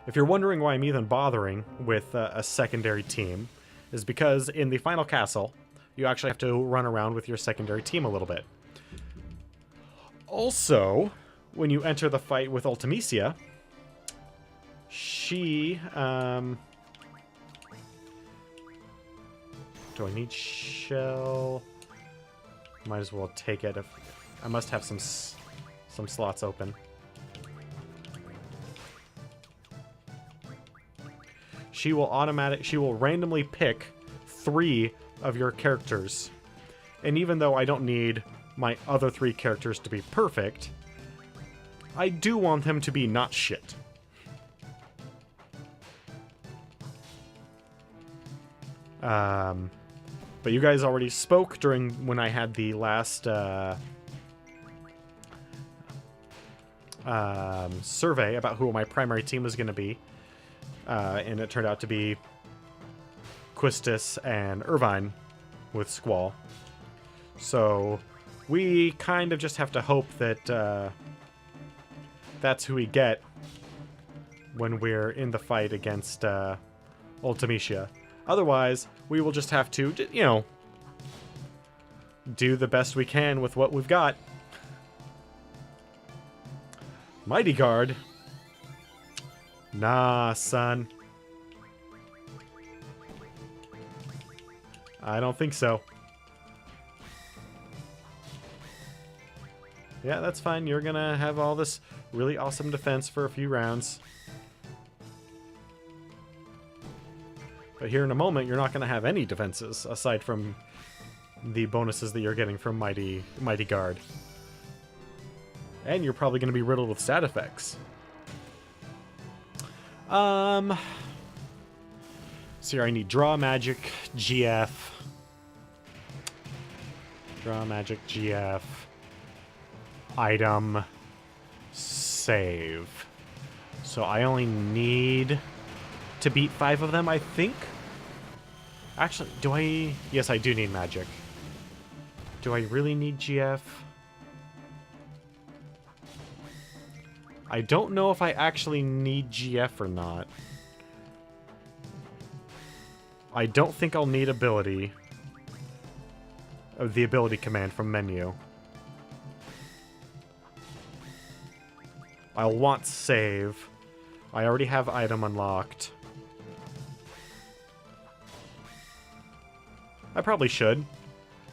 If you're wondering why I'm even bothering with a secondary team, is because in the final castle, you actually have to run around with your secondary team a little bit. Also, when you enter the fight with Ultimisia, she... do I need shell? Might as well take it. If I must have some slots open. She will randomly pick 3 of your characters. And even though I don't need my other 3 characters to be perfect, I do want them to be not shit. But you guys already spoke during when I had the last survey about who my primary team was going to be. And it turned out to be Quistis and Irvine with Squall. So we kind of just have to hope that that's who we get when we're in the fight against Ultimisia. Otherwise, we will just have to, you know, do the best we can with what we've got. Mighty Guard? Nah, son. I don't think so. Yeah, that's fine. You're gonna have all this really awesome defense for a few rounds. But here in a moment, you're not going to have any defenses, aside from the bonuses that you're getting from Mighty Guard. And you're probably going to be riddled with stat effects. So here I need Draw Magic, GF. Draw Magic, GF. Item. Save. So I only need to beat 5 of them, I think. Actually, do I... Yes, I do need magic. Do I really need GF? I don't know if I actually need GF or not. I don't think I'll need ability. The ability command from menu. I'll want save. I already have item unlocked. I probably should.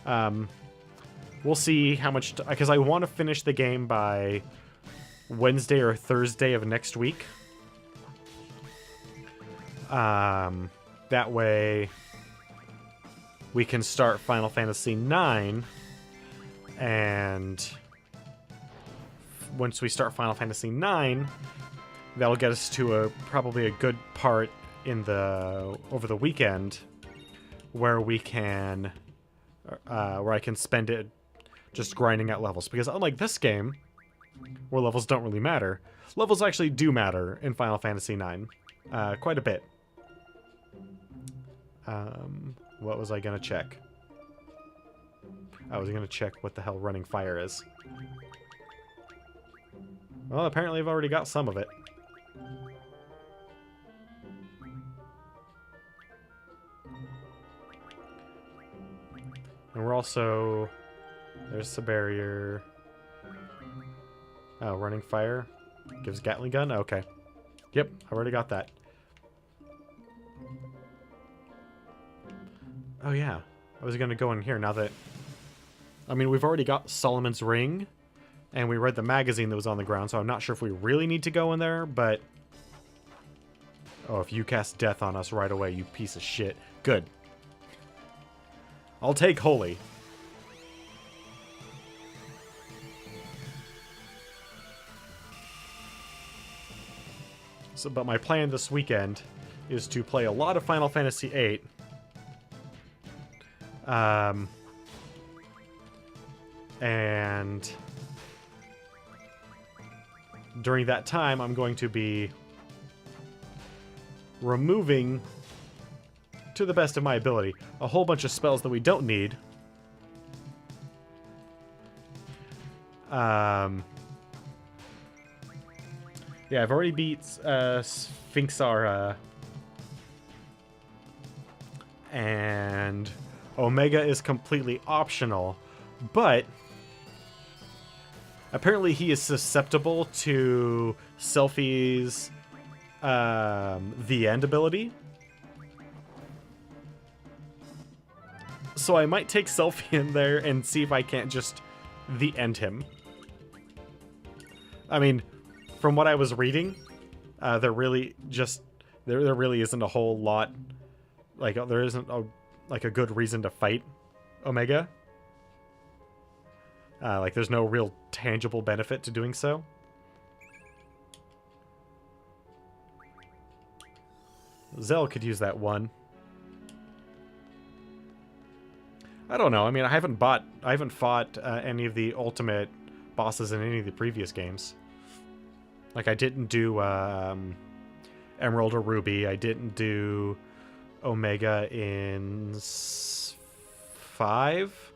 We'll see how much... Because I want to finish the game by Wednesday or Thursday of next week. That way we can start Final Fantasy IX. And once we start Final Fantasy IX, that'll get us to probably a good part in over the weekend, where we can, where I can spend it just grinding out levels. Because unlike this game, where levels don't really matter, levels actually do matter in Final Fantasy IX, quite a bit. What was I gonna check? I was gonna check what the hell running fire is. Well, apparently I've already got some of it. And we're also... There's the barrier. Oh, running fire. Gives Gatling gun? Okay. Yep, I already got that. Oh yeah. I was gonna go in here now that... I mean, we've already got Solomon's Ring. And we read the magazine that was on the ground, so I'm not sure if we really need to go in there, but... Oh, if you cast death on us right away, you piece of shit. Good. I'll take Holy. So, but my plan this weekend is to play a lot of Final Fantasy VIII. And during that time, I'm going to be removing, to the best of my ability, a whole bunch of spells that we don't need. Yeah, I've already beat Sphinxara. And Omega is completely optional. But apparently he is susceptible to Selphie's The End ability. So I might take Selphie in there and see if I can't just The End him. I mean, from what I was reading, there really isn't a whole lot, like there isn't a good reason to fight Omega. Like there's no real tangible benefit to doing so. Zell could use that one. I don't know. I mean, I haven't fought any of the ultimate bosses in any of the previous games. Like I didn't do Emerald or Ruby. I didn't do Omega in 5.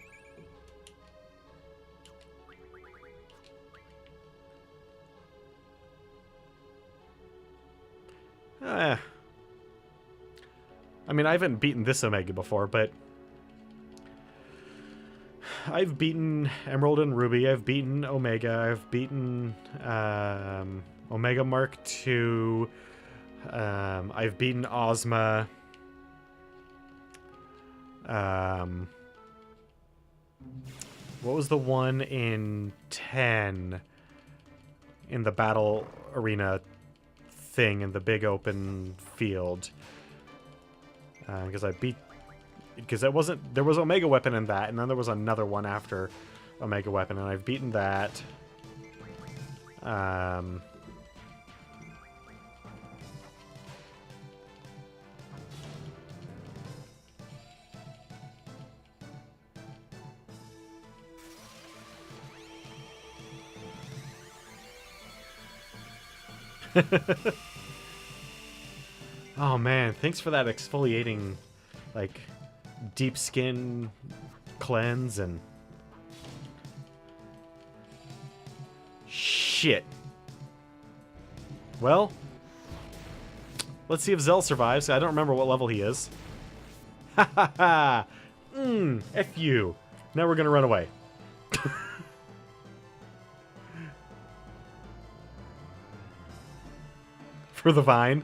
I mean, I haven't beaten this Omega before, but I've beaten Emerald and Ruby. I've beaten Omega. I've beaten Omega Mark II. I've beaten Ozma. What was the one in 10 in the battle arena thing in the big open field? Because there was Omega Weapon in that, and then there was another one after Omega Weapon, and I've beaten that. Oh man, thanks for that exfoliating, like, deep skin cleanse and shit. Well, let's see if Zell survives. I don't remember what level he is. Ha ha ha! F you. Now we're gonna run away. For the vine.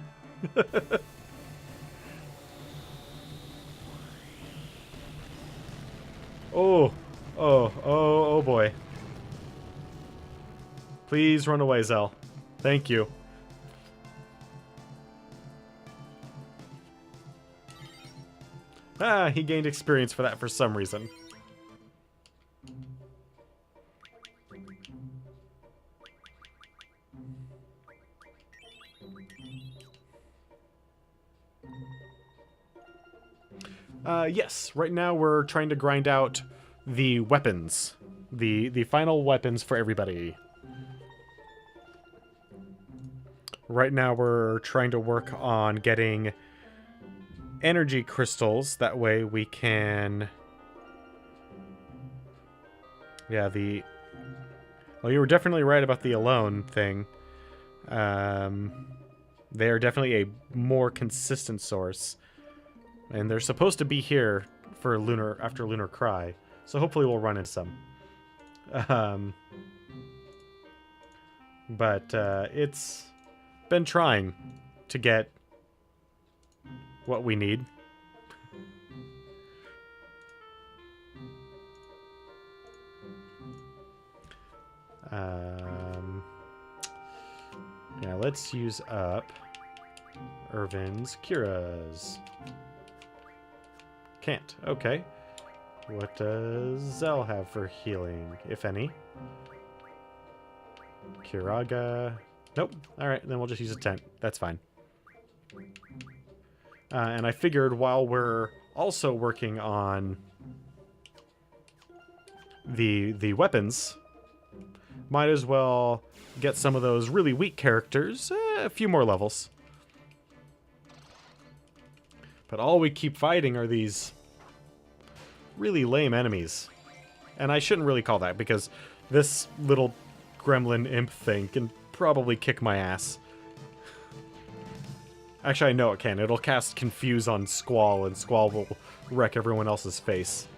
Oh boy. Please run away, Zell. Thank you. Ah, he gained experience for that for some reason. Yes, right now we're trying to grind out the weapons. The final weapons for everybody. Right now we're trying to work on getting energy crystals. That way we can... Yeah, well, you were definitely right about the alone thing. They are definitely a more consistent source. And they're supposed to be here for after Lunar Cry. So hopefully we'll run into some. But it's been trying to get what we need. Yeah, let's use up Irvin's Kira's. Can't. Okay. What does Zell have for healing, if any? Kiraga. Nope. Alright, then we'll just use a tent. That's fine. And I figured while we're also working on the weapons, might as well get some of those really weak characters a few more levels. But all we keep fighting are these really lame enemies. And I shouldn't really call that, because this little gremlin imp thing can probably kick my ass. Actually, I know it can. It'll cast Confuse on Squall, and Squall will wreck everyone else's face.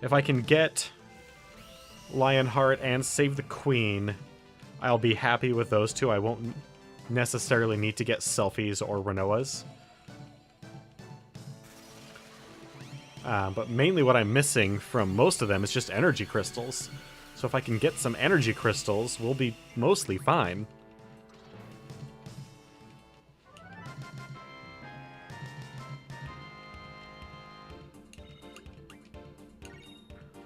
If I can get Lionheart and save the Queen, I'll be happy with those two. I won't necessarily need to get Selfies or Renoas. But mainly what I'm missing from most of them is just energy crystals. So if I can get some energy crystals, we'll be mostly fine.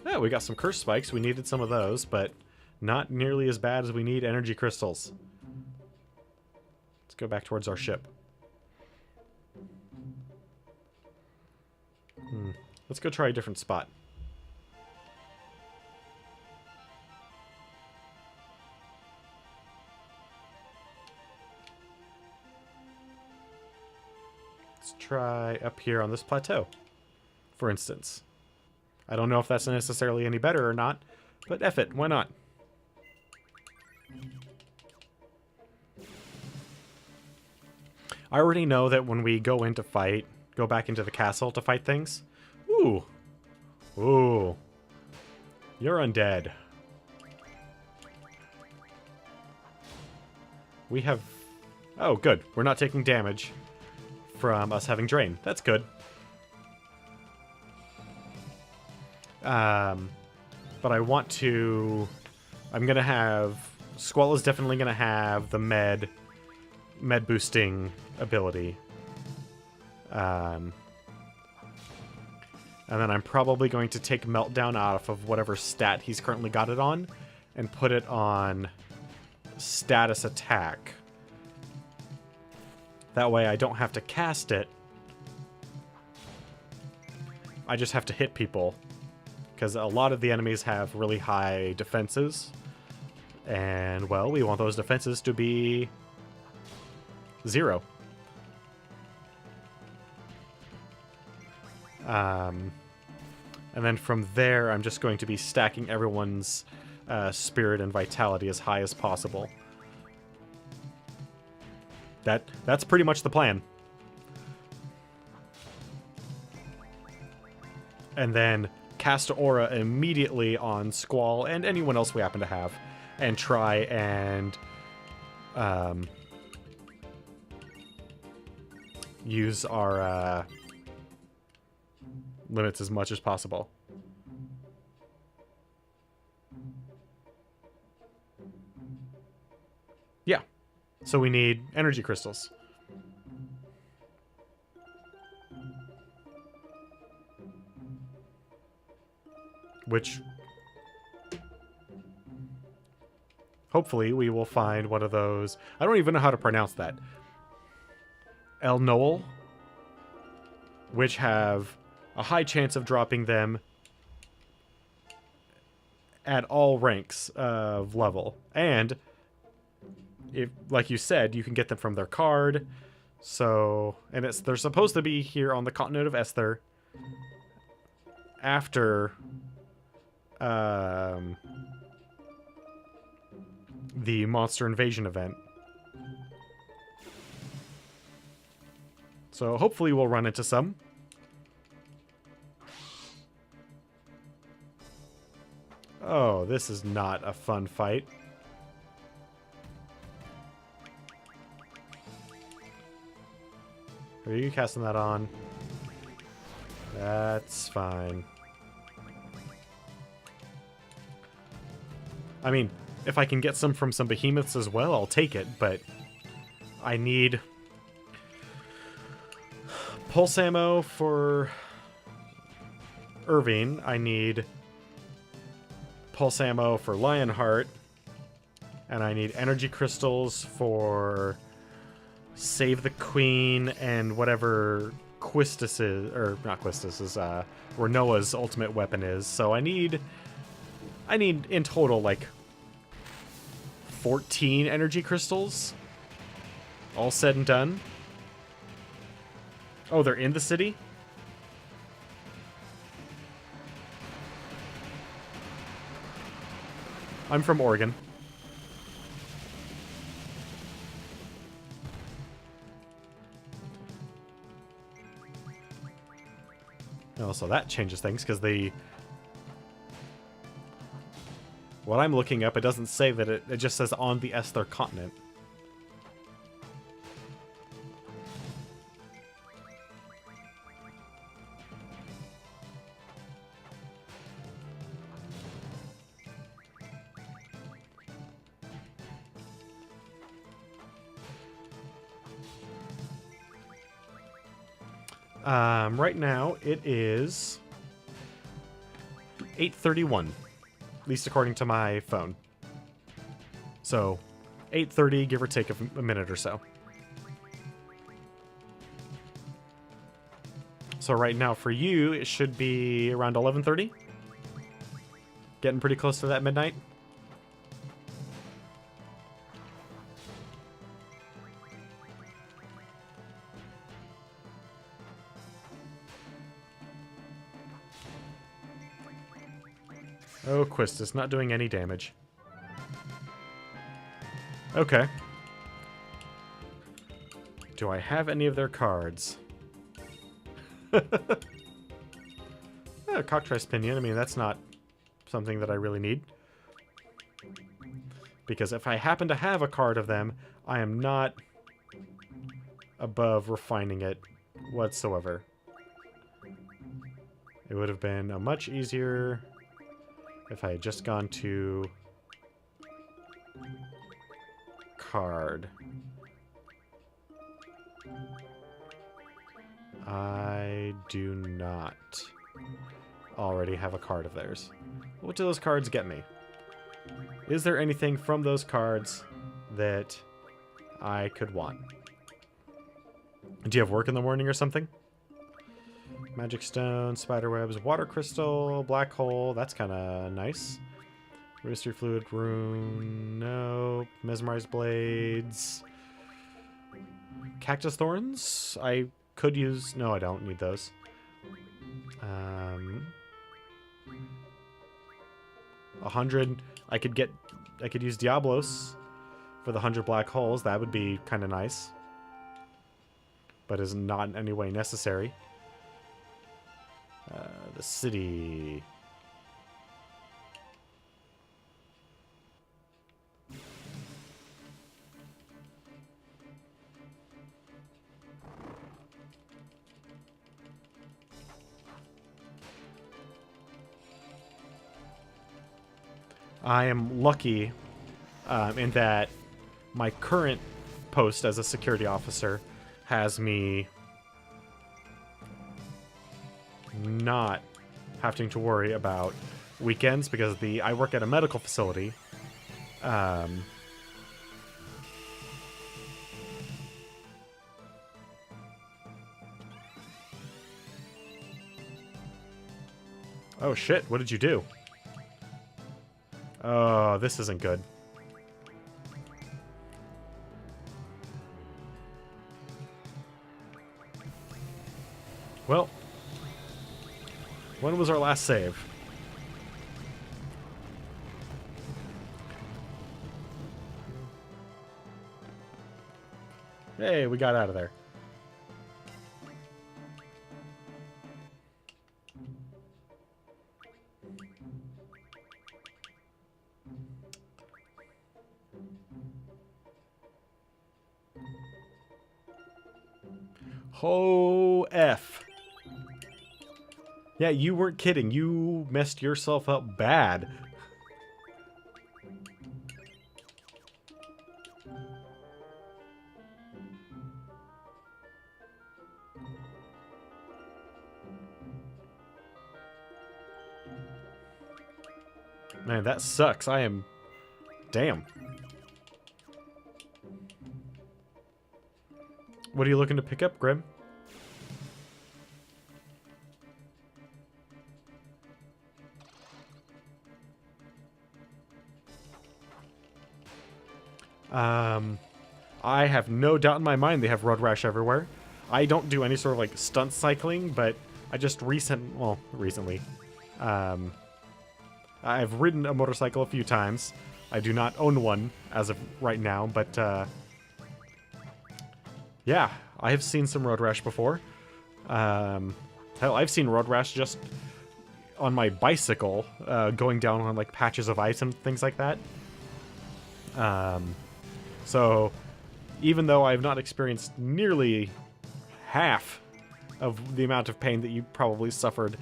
Yeah, we got some curse spikes. We needed some of those, but not nearly as bad as we need energy crystals. Let's go back towards our ship. Let's go try a different spot. Let's try up here on this plateau, for instance. I don't know if that's necessarily any better or not, but F it, why not? I already know that when we go in to fight, go back into the castle to fight things. Ooh. Ooh. You're undead. We have... Oh, good. We're not taking damage from us having Drain. That's good. But I want to... I'm going to have... Squall is definitely going to have the med boosting ability. And then I'm probably going to take Meltdown out of whatever stat he's currently got it on and put it on status attack. That way I don't have to cast it. I just have to hit people. Because a lot of the enemies have really high defenses. And, well, we want those defenses to be 0. And then from there, I'm just going to be stacking everyone's spirit and vitality as high as possible. That's pretty much the plan. And then cast Aura immediately on Squall and anyone else we happen to have, and try and use our limits as much as possible. Yeah. So we need energy crystals. Which... hopefully we will find one of those... I don't even know how to pronounce that. El Noel, which have a high chance of dropping them at all ranks of level. And, if, like you said, you can get them from their card. So, and they're supposed to be here on the continent of Esther after the monster invasion event. So hopefully we'll run into some. Oh, this is not a fun fight. Are you casting that on? That's fine. I mean, if I can get some from some behemoths as well, I'll take it, but I need pulse ammo for Irving. I need pulse ammo for Lionheart. And I need energy crystals for Save the Queen and whatever Quistis's, or not Quistis's, where Noah's ultimate weapon is. So I need in total like 14 energy crystals, all said and done. Oh, they're in the city? I'm from Oregon. Oh, so that changes things, because what I'm looking up, it doesn't say that it just says on the Esther continent. Right now it is 8:31, at least according to my phone. So 8:30, give or take a minute or so. So right now for you, it should be around 11:30. Getting pretty close to that midnight. Oh, Quistis, not doing any damage. Okay. Do I have any of their cards? Cocktrice Pinion, I mean, that's not something that I really need. Because if I happen to have a card of them, I am not above refining it whatsoever. It would have been a much easier if I had just gone to card. I do not already have a card of theirs. What do those cards get me? Is there anything from those cards that I could want? Do you have work in the morning or something? Magic Stone, Spiderwebs, Water Crystal, Black Hole. That's kind of nice. Rooster Fluid, Rune. No. Mesmerized Blades. Cactus Thorns. I could use... No, I don't need those. 100. I could use Diablos for the 100 Black Holes. That would be kind of nice. But is not in any way necessary. The city. I am lucky in that my current post as a security officer has me not having to worry about weekends because I work at a medical facility. Oh shit, what did you do? Oh, this isn't good. Well, when was our last save? Hey, we got out of there. Oh, F. Yeah, you weren't kidding. You messed yourself up bad. Man, that sucks. I am... Damn. What are you looking to pick up, Grim? I have no doubt in my mind they have road rash everywhere. I don't do any sort of like stunt cycling, but I just recently, I've ridden a motorcycle a few times. I do not own one as of right now, but yeah, I have seen some road rash before. Hell, I've seen road rash just on my bicycle, going down on like patches of ice and things like that. So even though I've not experienced nearly half of the amount of pain that you probably suffered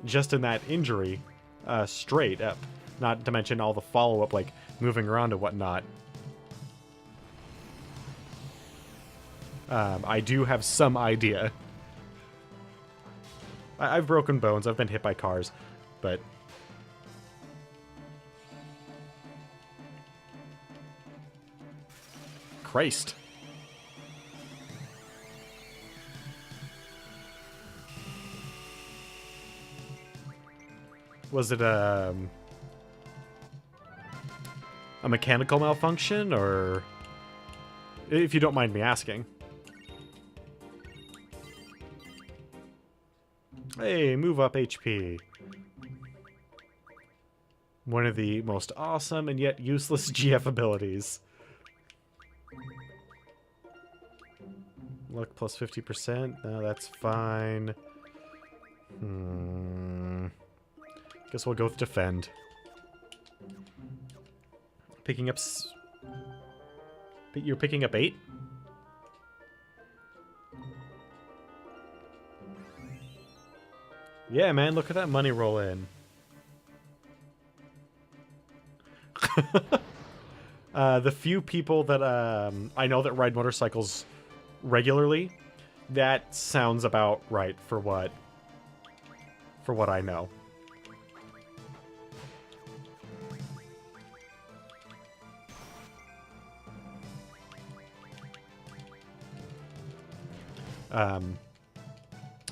just in that injury, straight up, not to mention all the follow-up, like moving around and whatnot, I do have some idea. I've broken bones, I've been hit by cars, but Christ. Was it a mechanical malfunction, or if you don't mind me asking? Hey, move up HP. One of the most awesome and yet useless GF abilities. Luck plus 50%. No, that's fine. Guess we'll go with defend. Picking up... You're picking up 8? Yeah, man, look at that money roll in. The few people that I know that ride motorcycles regularly, that sounds about right for what I know.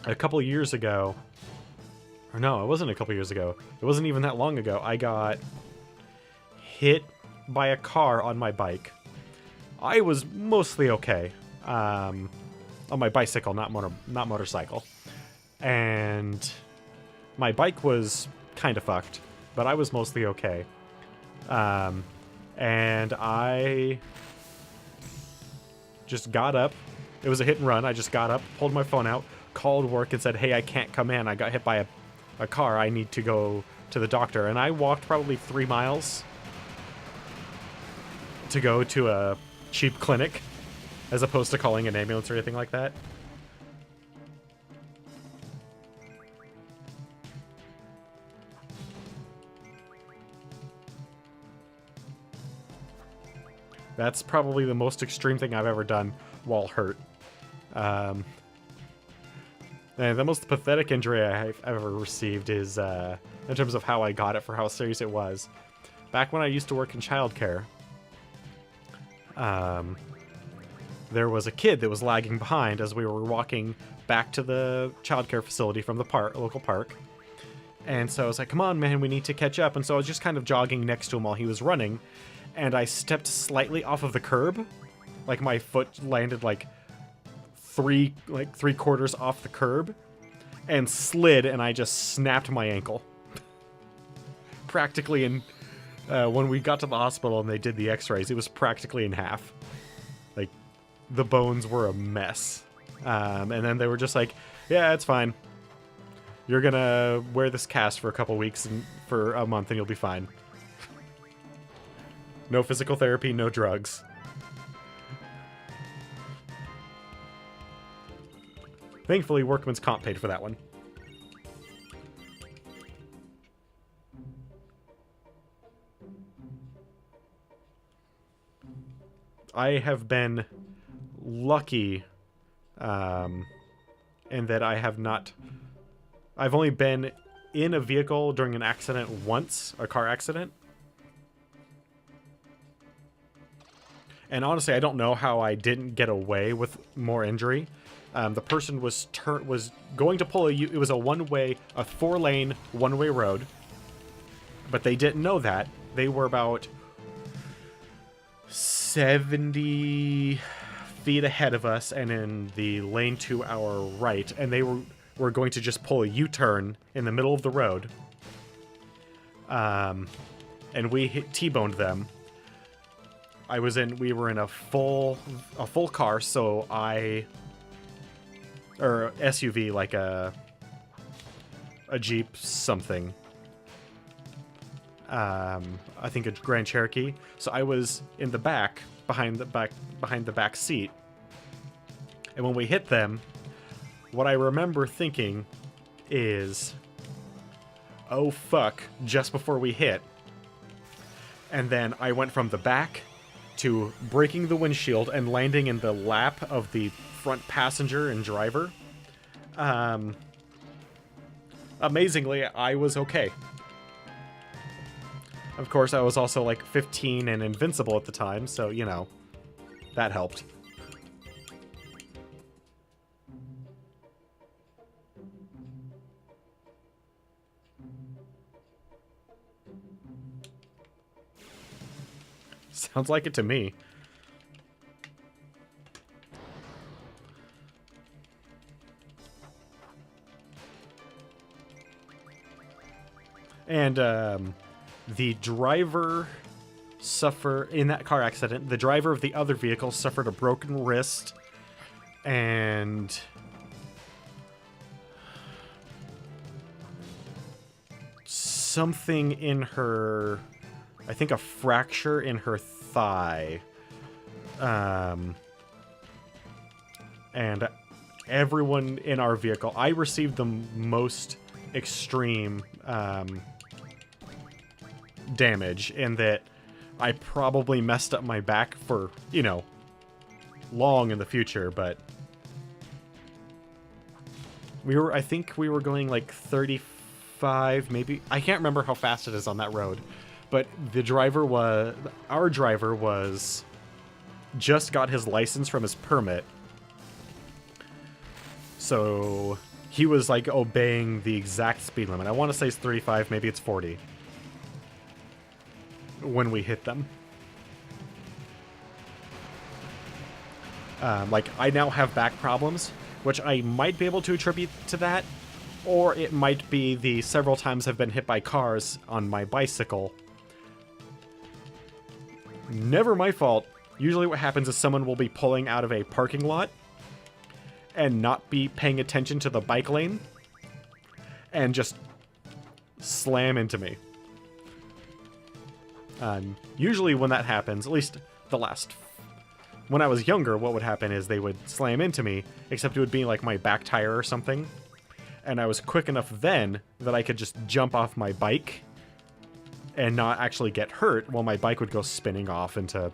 A couple years ago, or no, it wasn't a couple years ago. It wasn't even that long ago. I got hit by a car on my bike. I was mostly okay. On my bicycle, not motorcycle. And my bike was kind of fucked, but I was mostly okay. And I just got up. It was a hit and run. I just got up, pulled my phone out, called work and said, hey, I can't come in. I got hit by a car. I need to go to the doctor. And I walked probably 3 miles to go to a cheap clinic, as opposed to calling an ambulance or anything like that. That's probably the most extreme thing I've ever done while hurt. And the most pathetic injury I've ever received is, in terms of how I got it, for how serious it was. Back when I used to work in childcare, there was a kid that was lagging behind as we were walking back to the childcare facility from the local park. And so I was like, come on, man, we need to catch up. And so I was just kind of jogging next to him while he was running. And I stepped slightly off of the curb. Like, my foot landed like three quarters off the curb and slid, and I just snapped my ankle. Practically in... when we got to the hospital and they did the x-rays, it was practically in half. Like, the bones were a mess. And then they were just like, yeah, it's fine. You're gonna wear this cast for a couple weeks and for a month and you'll be fine. No physical therapy, no drugs. Thankfully, workman's comp paid for that one. I have been lucky in that I have not... I've only been in a vehicle during an accident once, a car accident. And honestly, I don't know how I didn't get away with more injury. The person was going to pull it was a one-way, a 4-lane, one-way road. But they didn't know that. They were about 70 feet ahead of us and in the lane to our right, and they were going to just pull a U-turn in the middle of the road. And we T-boned them. We were in a full car, so or SUV, like a Jeep something. I think a Grand Cherokee. So I was in the back, behind the back seat. And when we hit them, what I remember thinking is, oh fuck, just before we hit. And then I went from the back to breaking the windshield and landing in the lap of the front passenger and driver. Amazingly, I was okay. Of course, I was also like 15 and invincible at the time, so, you know, that helped. Sounds like it to me. And, the driver in that car accident, the driver of the other vehicle suffered a broken wrist and something in her, I think a fracture in her thigh. And everyone in our vehicle, I received the most extreme, damage in that I probably messed up my back for, you know, long in the future, but I think we were going like 35, maybe. I can't remember how fast it is on that road, but our driver was just got his license from his permit. So he was like obeying the exact speed limit. I want to say it's 35, maybe it's 40. When we hit them. Like, I now have back problems, which I might be able to attribute to that, or it might be the several times I've been hit by cars on my bicycle. Never my fault. Usually what happens is someone will be pulling out of a parking lot and not be paying attention to the bike lane and just slam into me. Usually when that happens, at least when I was younger, what would happen is they would slam into me, except it would be like my back tire or something. And I was quick enough then that I could just jump off my bike and not actually get hurt while my bike would go spinning off into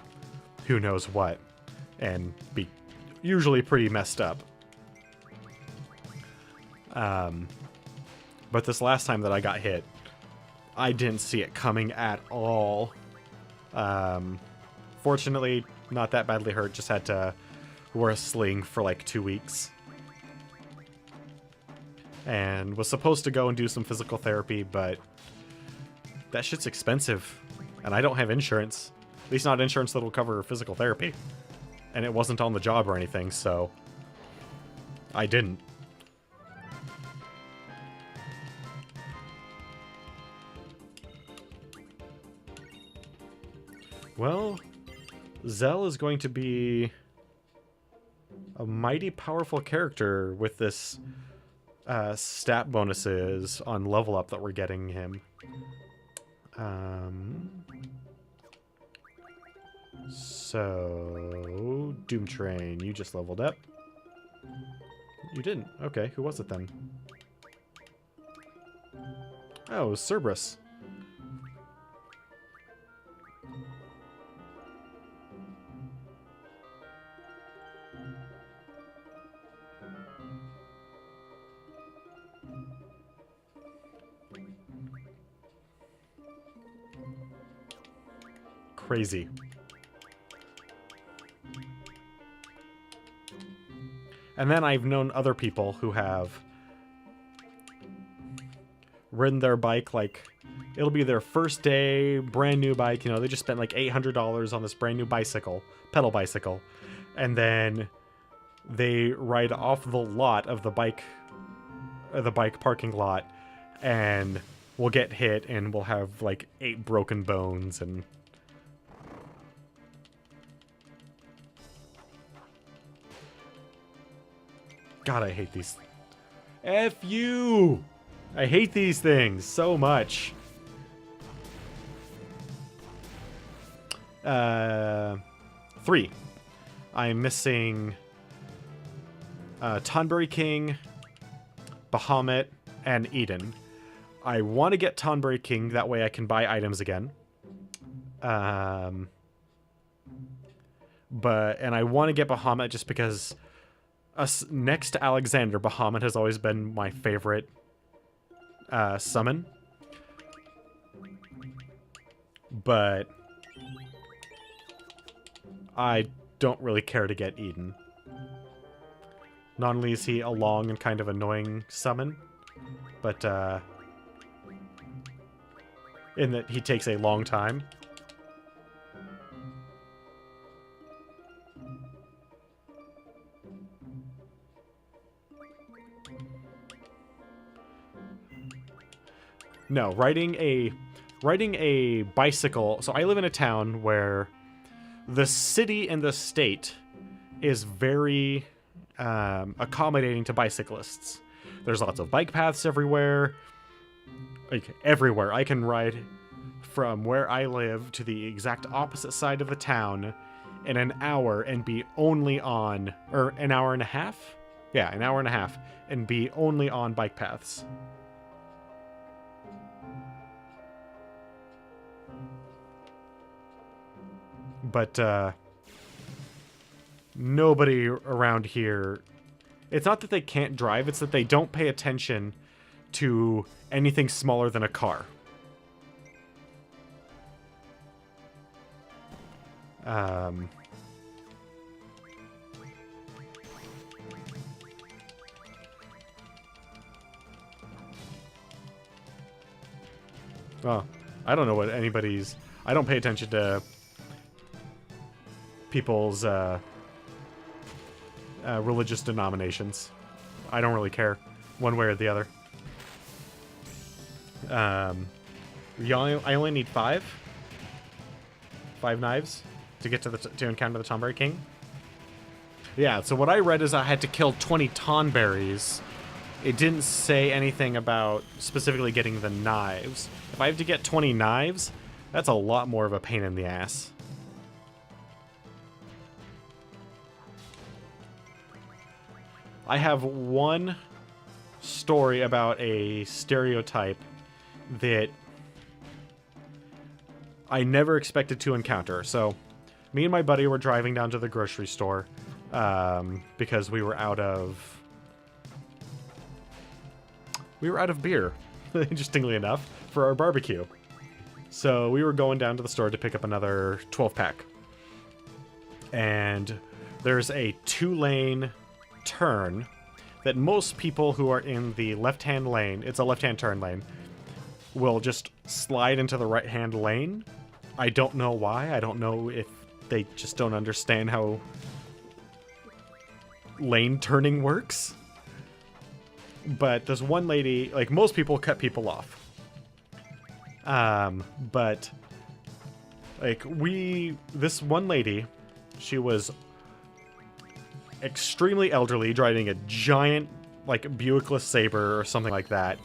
who knows what and be usually pretty messed up. But this last time that I got hit, I didn't see it coming at all. Fortunately, not that badly hurt, just had to wear a sling for like 2 weeks. And was supposed to go and do some physical therapy, but that shit's expensive. And I don't have insurance. At least not insurance that will cover physical therapy. And it wasn't on the job or anything, so I didn't. Well, Zell is going to be a mighty powerful character with this stat bonuses on level up that we're getting him. So, Doom Train, you just leveled up. You didn't. Okay, who was it then? Oh, it was Cerberus. Crazy. And then I've known other people who have ridden their bike like It'll be their first day, brand new bike. You know, they just spent like $800 on this brand new bicycle, pedal bicycle. And then they ride off the lot of the bike parking lot, and we'll get hit and we'll have like 8 broken bones and... God, I hate these. F you! I hate these things so much. 3. I'm missing Tonberry King, Bahamut, and Eden. I want to get Tonberry King, that way I can buy items again. And I want to get Bahamut just because next to Alexander, Bahamut has always been my favorite summon. But I don't really care to get Eden. Not only is he a long and kind of annoying summon, but in that he takes a long time. No, riding a bicycle. So I live in a town where the city and the state is very accommodating to bicyclists. There's lots of bike paths everywhere. Like, everywhere. I can ride from where I live to the exact opposite side of the town in an hour and be only on... Or an hour and a half? Yeah, an hour and a half. And be only on bike paths. But, nobody around here... It's not that they can't drive, it's that they don't pay attention to anything smaller than a car. Well, I don't know what anybody's... I don't pay attention to people's religious denominations. I don't really care one way or the other. I only need 5 knives to get to encounter the Tonberry King. Yeah, so what I read is I had to kill 20 Tonberries. It didn't say anything about specifically getting the knives. If I have to get 20 knives, that's a lot more of a pain in the ass. I have one story about a stereotype that I never expected to encounter. So, me and my buddy were driving down to the grocery store because we were out of beer, interestingly enough, for our barbecue. So we were going down to the store to pick up another 12-pack. And there's a 2-lane turn that most people who are in the left-hand lane, it's a left-hand turn lane, will just slide into the right-hand lane. I don't know why. I don't know if they just don't understand how lane turning works. But there's one lady, like, most people cut people off. But, like, this one lady, she was extremely elderly, driving a giant, like, Buick LeSabre or something like that.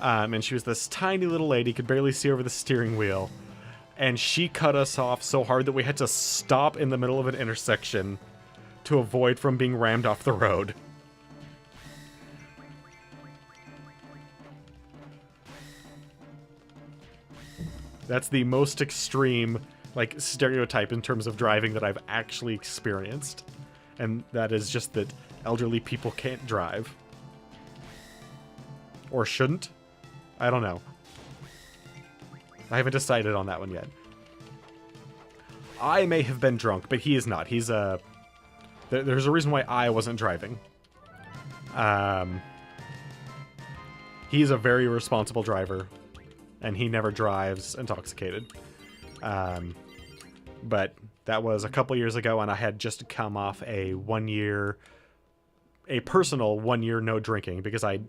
And she was this tiny little lady, could barely see over the steering wheel. And she cut us off so hard that we had to stop in the middle of an intersection to avoid from being rammed off the road. That's the most extreme, like, stereotype in terms of driving that I've actually experienced. And that is just that elderly people can't drive. Or shouldn't? I don't know. I haven't decided on that one yet. I may have been drunk, but he is not. He's a... There's a reason why I wasn't driving. He's a very responsible driver. and he never drives intoxicated. But that was a couple years ago, and I had just come off a personal 1 year no drinking because I,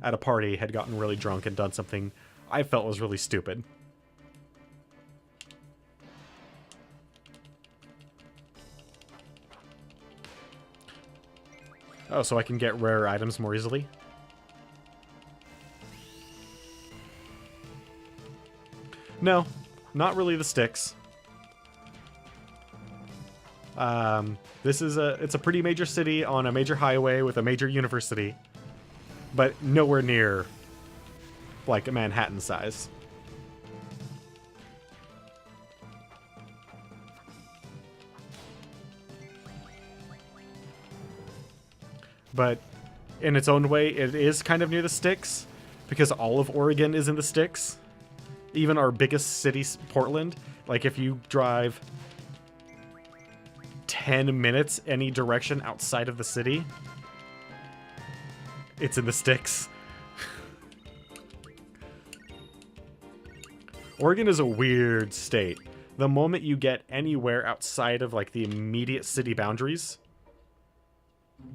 at a party, had gotten really drunk and done something I felt was really stupid. Oh, so I can get rare items more easily? No, not really the sticks. It's a pretty major city on a major highway with a major university, but nowhere near like a Manhattan size. But in its own way, it is kind of near the sticks, because all of Oregon is in the sticks. Even our biggest city, Portland, like if you drive 10 minutes any direction outside of the city, it's in the sticks. Oregon is a weird state. The moment you get anywhere outside of like the immediate city boundaries,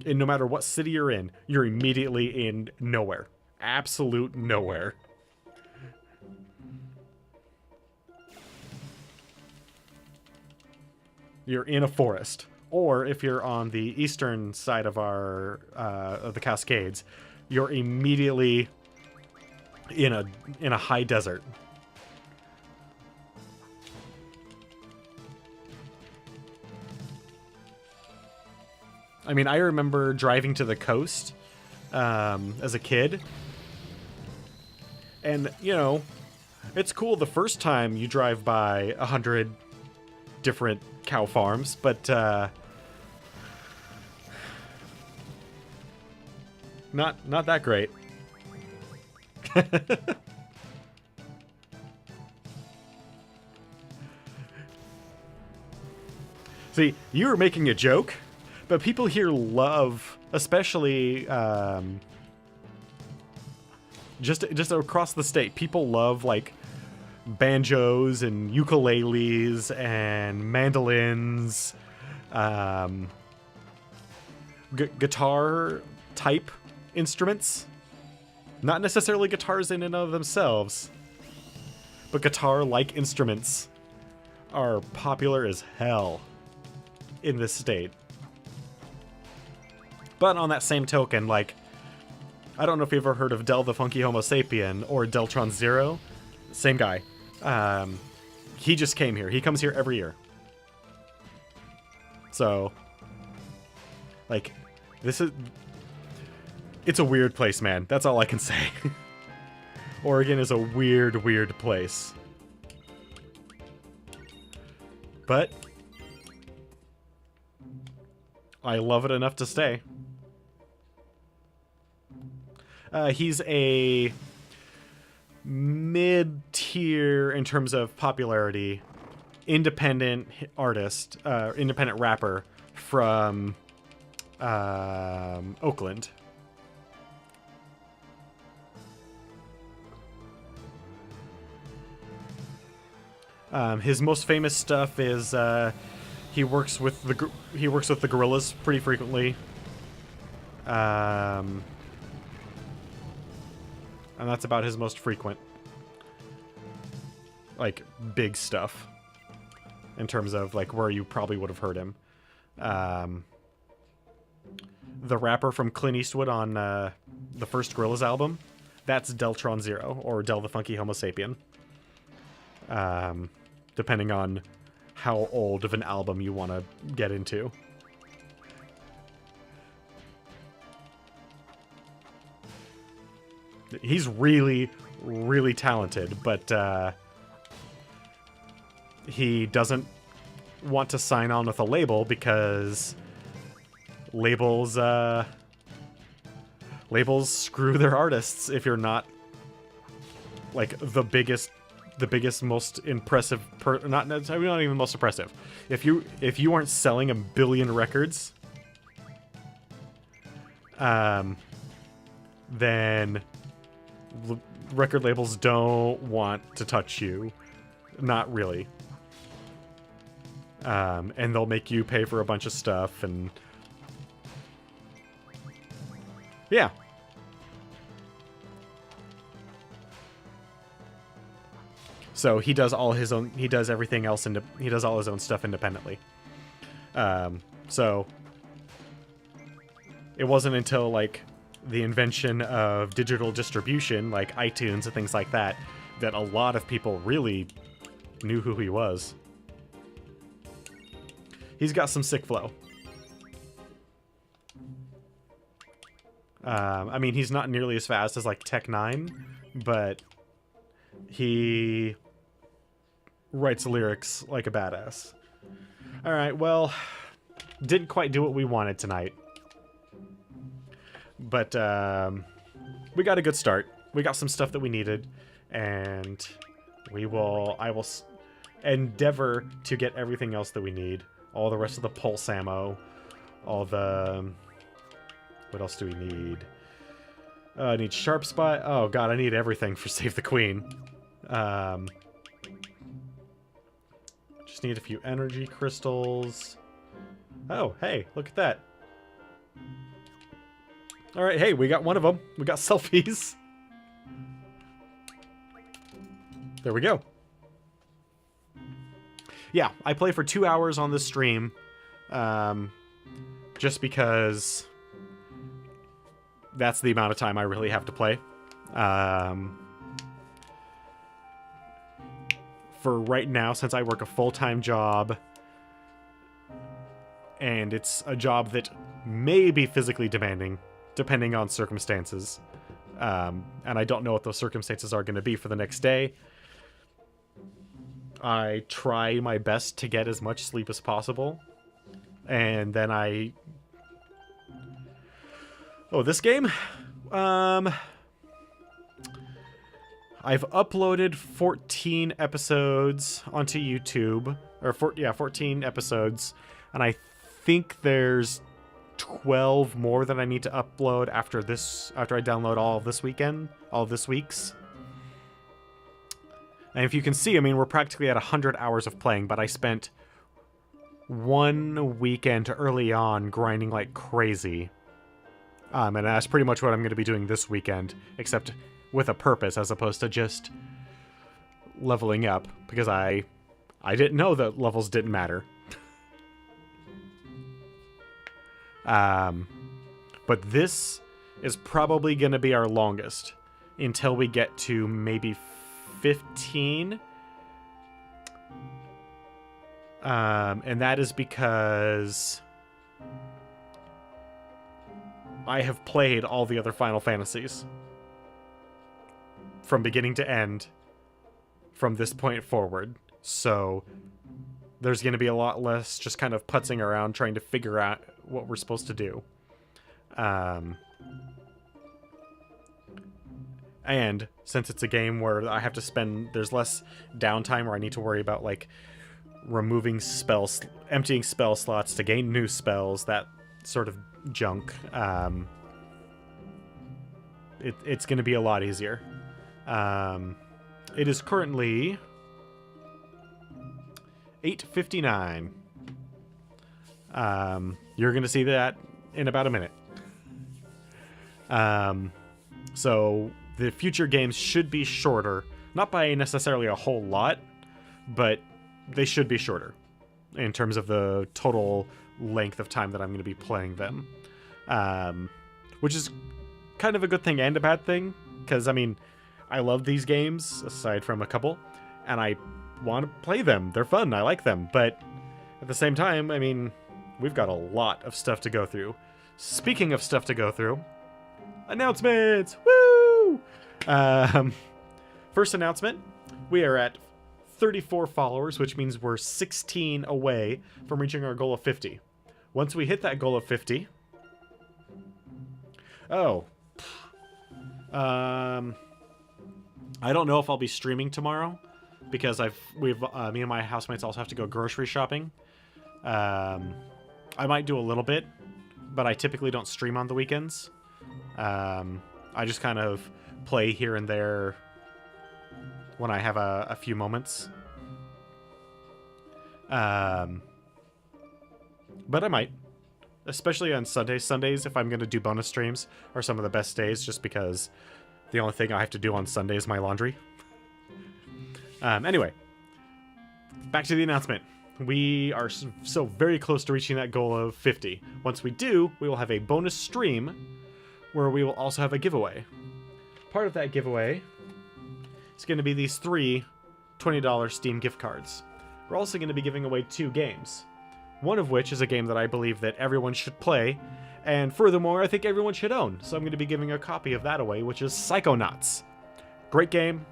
and no matter what city you're in, you're immediately in nowhere. Absolute nowhere. You're in a forest. Or if you're on the eastern side of of the Cascades, you're immediately in a high desert. I mean, I remember driving to the coast as a kid. And, you know, it's cool the first time you drive by 100 different cow farms, but not that great. See, you were making a joke, but people here love, especially just across the state, people love like banjos and ukuleles and mandolins, guitar type instruments. Not necessarily guitars in and of themselves, but guitar-like instruments are popular as hell in this state. But on that same token, like, I don't know if you've ever heard of Del the Funky Homo Sapien or Deltron Zero. Same guy. He just came here. He comes here every year. So, like, it's a weird place, man. That's all I can say. Oregon is a weird, weird place. But I love it enough to stay. He's a mid-tier in terms of popularity independent artist, independent rapper from Oakland. His most famous stuff is he works with the Gorillaz pretty frequently, and that's about his most frequent, like, big stuff in terms of like where you probably would have heard him. The rapper from Clint Eastwood on the first Gorillaz album, that's Deltron Zero, or Del the Funky Homo Sapien. Depending on how old of an album you want to get into. He's really, really talented, but he doesn't want to sign on with a label because labels screw their artists if you're not like the biggest, most impressive not even most impressive. If you aren't selling 1 billion records, then record labels don't want to touch you. Not really. And they'll make you pay for a bunch of stuff, and yeah. So he does all his own. He does everything else. He does all his own stuff independently. So it wasn't until like the invention of digital distribution, like iTunes and things like that, that a lot of people really knew who he was. He's got some sick flow. I mean, he's not nearly as fast as like Tech 9, but he writes lyrics like a badass. All right, well, didn't quite do what we wanted tonight, but we got a good start. We got some stuff that we needed, and I will endeavor to get everything else that we need. All the rest of the pulse ammo, all the... What else do we need? I need sharp spot. Oh god, I need everything for Save the Queen. Just need a few energy crystals. Oh, hey, look at that. Alright, hey, we got one of them. We got selfies. There we go. Yeah, I play for 2 hours on this stream. Just because that's the amount of time I really have to play. For right now, since I work a full-time job, and it's a job that may be physically demanding, depending on circumstances, and I don't know what those circumstances are going to be for the next day, I try my best to get as much sleep as possible, and then this game? I've uploaded 14 episodes onto YouTube, or 14 episodes, and I think there's 12 more that I need to upload after I download all of this week's. And if you can see, I mean, we're practically at 100 hours of playing, but I spent one weekend early on grinding like crazy. And that's pretty much what I'm going to be doing this weekend, except with a purpose as opposed to just leveling up, because I didn't know that levels didn't matter. But this is probably going to be our longest until we get to maybe 15. And that is because I have played all the other Final Fantasies from beginning to end from this point forward. So there's going to be a lot less just kind of putzing around trying to figure out what we're supposed to do. And since it's a game where I have to there's less downtime where I need to worry about like removing spells, emptying spell slots to gain new spells, that sort of junk. It's going to be a lot easier. It is currently 8:59. You're going to see that in about a minute. So the future games should be shorter, not by necessarily a whole lot, but they should be shorter in terms of the total length of time that I'm going to be playing them. Which is kind of a good thing and a bad thing, because, I mean, I love these games, aside from a couple, and I want to play them. They're fun. I like them. But at the same time, I mean, we've got a lot of stuff to go through. Speaking of stuff to go through, announcements! Woo! First announcement, we are at 34 followers, which means we're 16 away from reaching our goal of 50. Once we hit that goal of 50... I don't know if I'll be streaming tomorrow, because me and my housemates also have to go grocery shopping. I might do a little bit, but I typically don't stream on the weekends. I just kind of play here and there when I have a few moments. But I might. Especially on Sundays. Sundays, if I'm going to do bonus streams, are some of the best days, just because the only thing I have to do on Sunday is my laundry. Anyway, back to the announcement. We are so very close to reaching that goal of 50. Once we do, we will have a bonus stream where we will also have a giveaway. Part of that giveaway is going to be these 3 $20 Steam gift cards. We're also going to be giving away 2 games. One of which is a game that I believe that everyone should play, and furthermore, I think everyone should own. So I'm going to be giving a copy of that away, which is Psychonauts. Great game,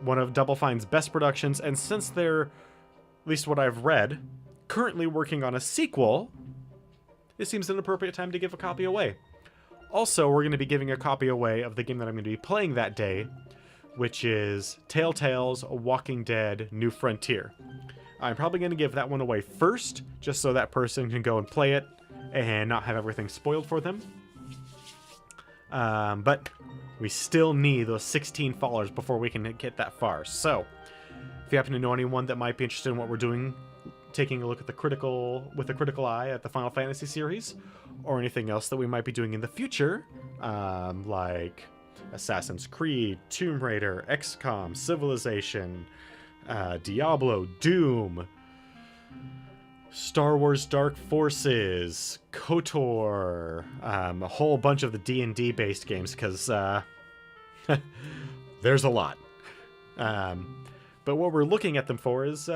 one of Double Fine's best productions, and since they're, at least what I've read, currently working on a sequel, it seems an appropriate time to give a copy away. Also, we're going to be giving a copy away of the game that I'm going to be playing that day, which is Telltale's Walking Dead New Frontier. I'm probably going to give that one away first, just so that person can go and play it and not have everything spoiled for them. But we still need those 16 followers before we can get that far. So, if you happen to know anyone that might be interested in what we're doing, taking a look at the critical eye at the Final Fantasy series, or anything else that we might be doing in the future, like Assassin's Creed, Tomb Raider, XCOM, Civilization, Diablo, Doom, Star Wars Dark Forces, KOTOR, a whole bunch of the D&D based games, because there's a lot. But what we're looking at them for is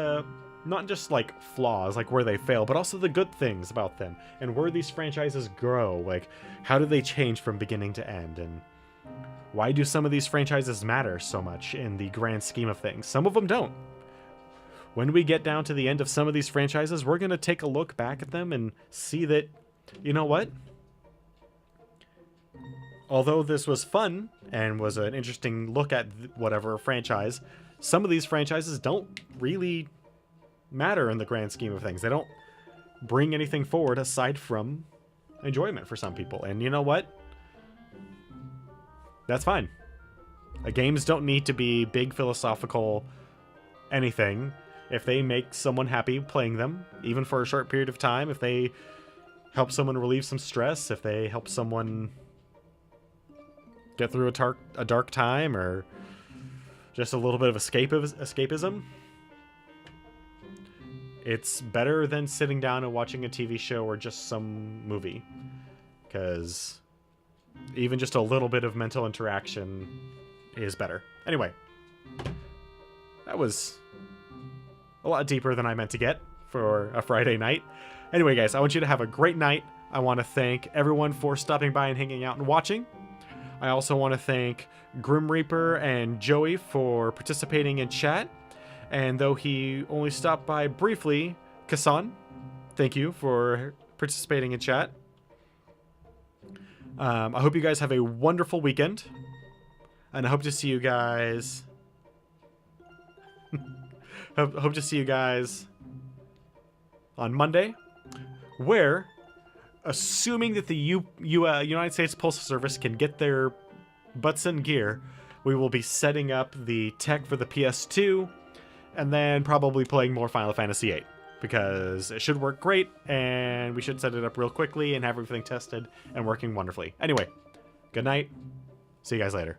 not just like flaws, like where they fail, but also the good things about them, and where these franchises grow. Like, how do they change from beginning to end, and why do some of these franchises matter so much in the grand scheme of things? Some of them don't. When we get down to the end of some of these franchises, we're going to take a look back at them and see that, you know what? Although this was fun and was an interesting look at whatever franchise, some of these franchises don't really matter in the grand scheme of things. They don't bring anything forward aside from enjoyment for some people. And you know what? That's fine. Games don't need to be big philosophical anything. If they make someone happy playing them, even for a short period of time, if they help someone relieve some stress, if they help someone get through a dark time, or just a little bit of escapism, it's better than sitting down and watching a TV show or just some movie. Because even just a little bit of mental interaction is better. Anyway, that was a lot deeper than I meant to get for a Friday night. Anyway, guys, I want you to have a great night. I want to thank everyone for stopping by and hanging out and watching. I also want to thank Grim Reaper and Joey for participating in chat. And though he only stopped by briefly, Kasan, thank you for participating in chat. I hope you guys have a wonderful weekend. And I hope to see you guys... hope to see you guys on Monday, where, assuming that the United States Postal Service can get their butts in gear, we will be setting up the tech for the PS2, and then probably playing more Final Fantasy VIII, because it should work great, and we should set it up real quickly and have everything tested and working wonderfully. Anyway, good night. See you guys later.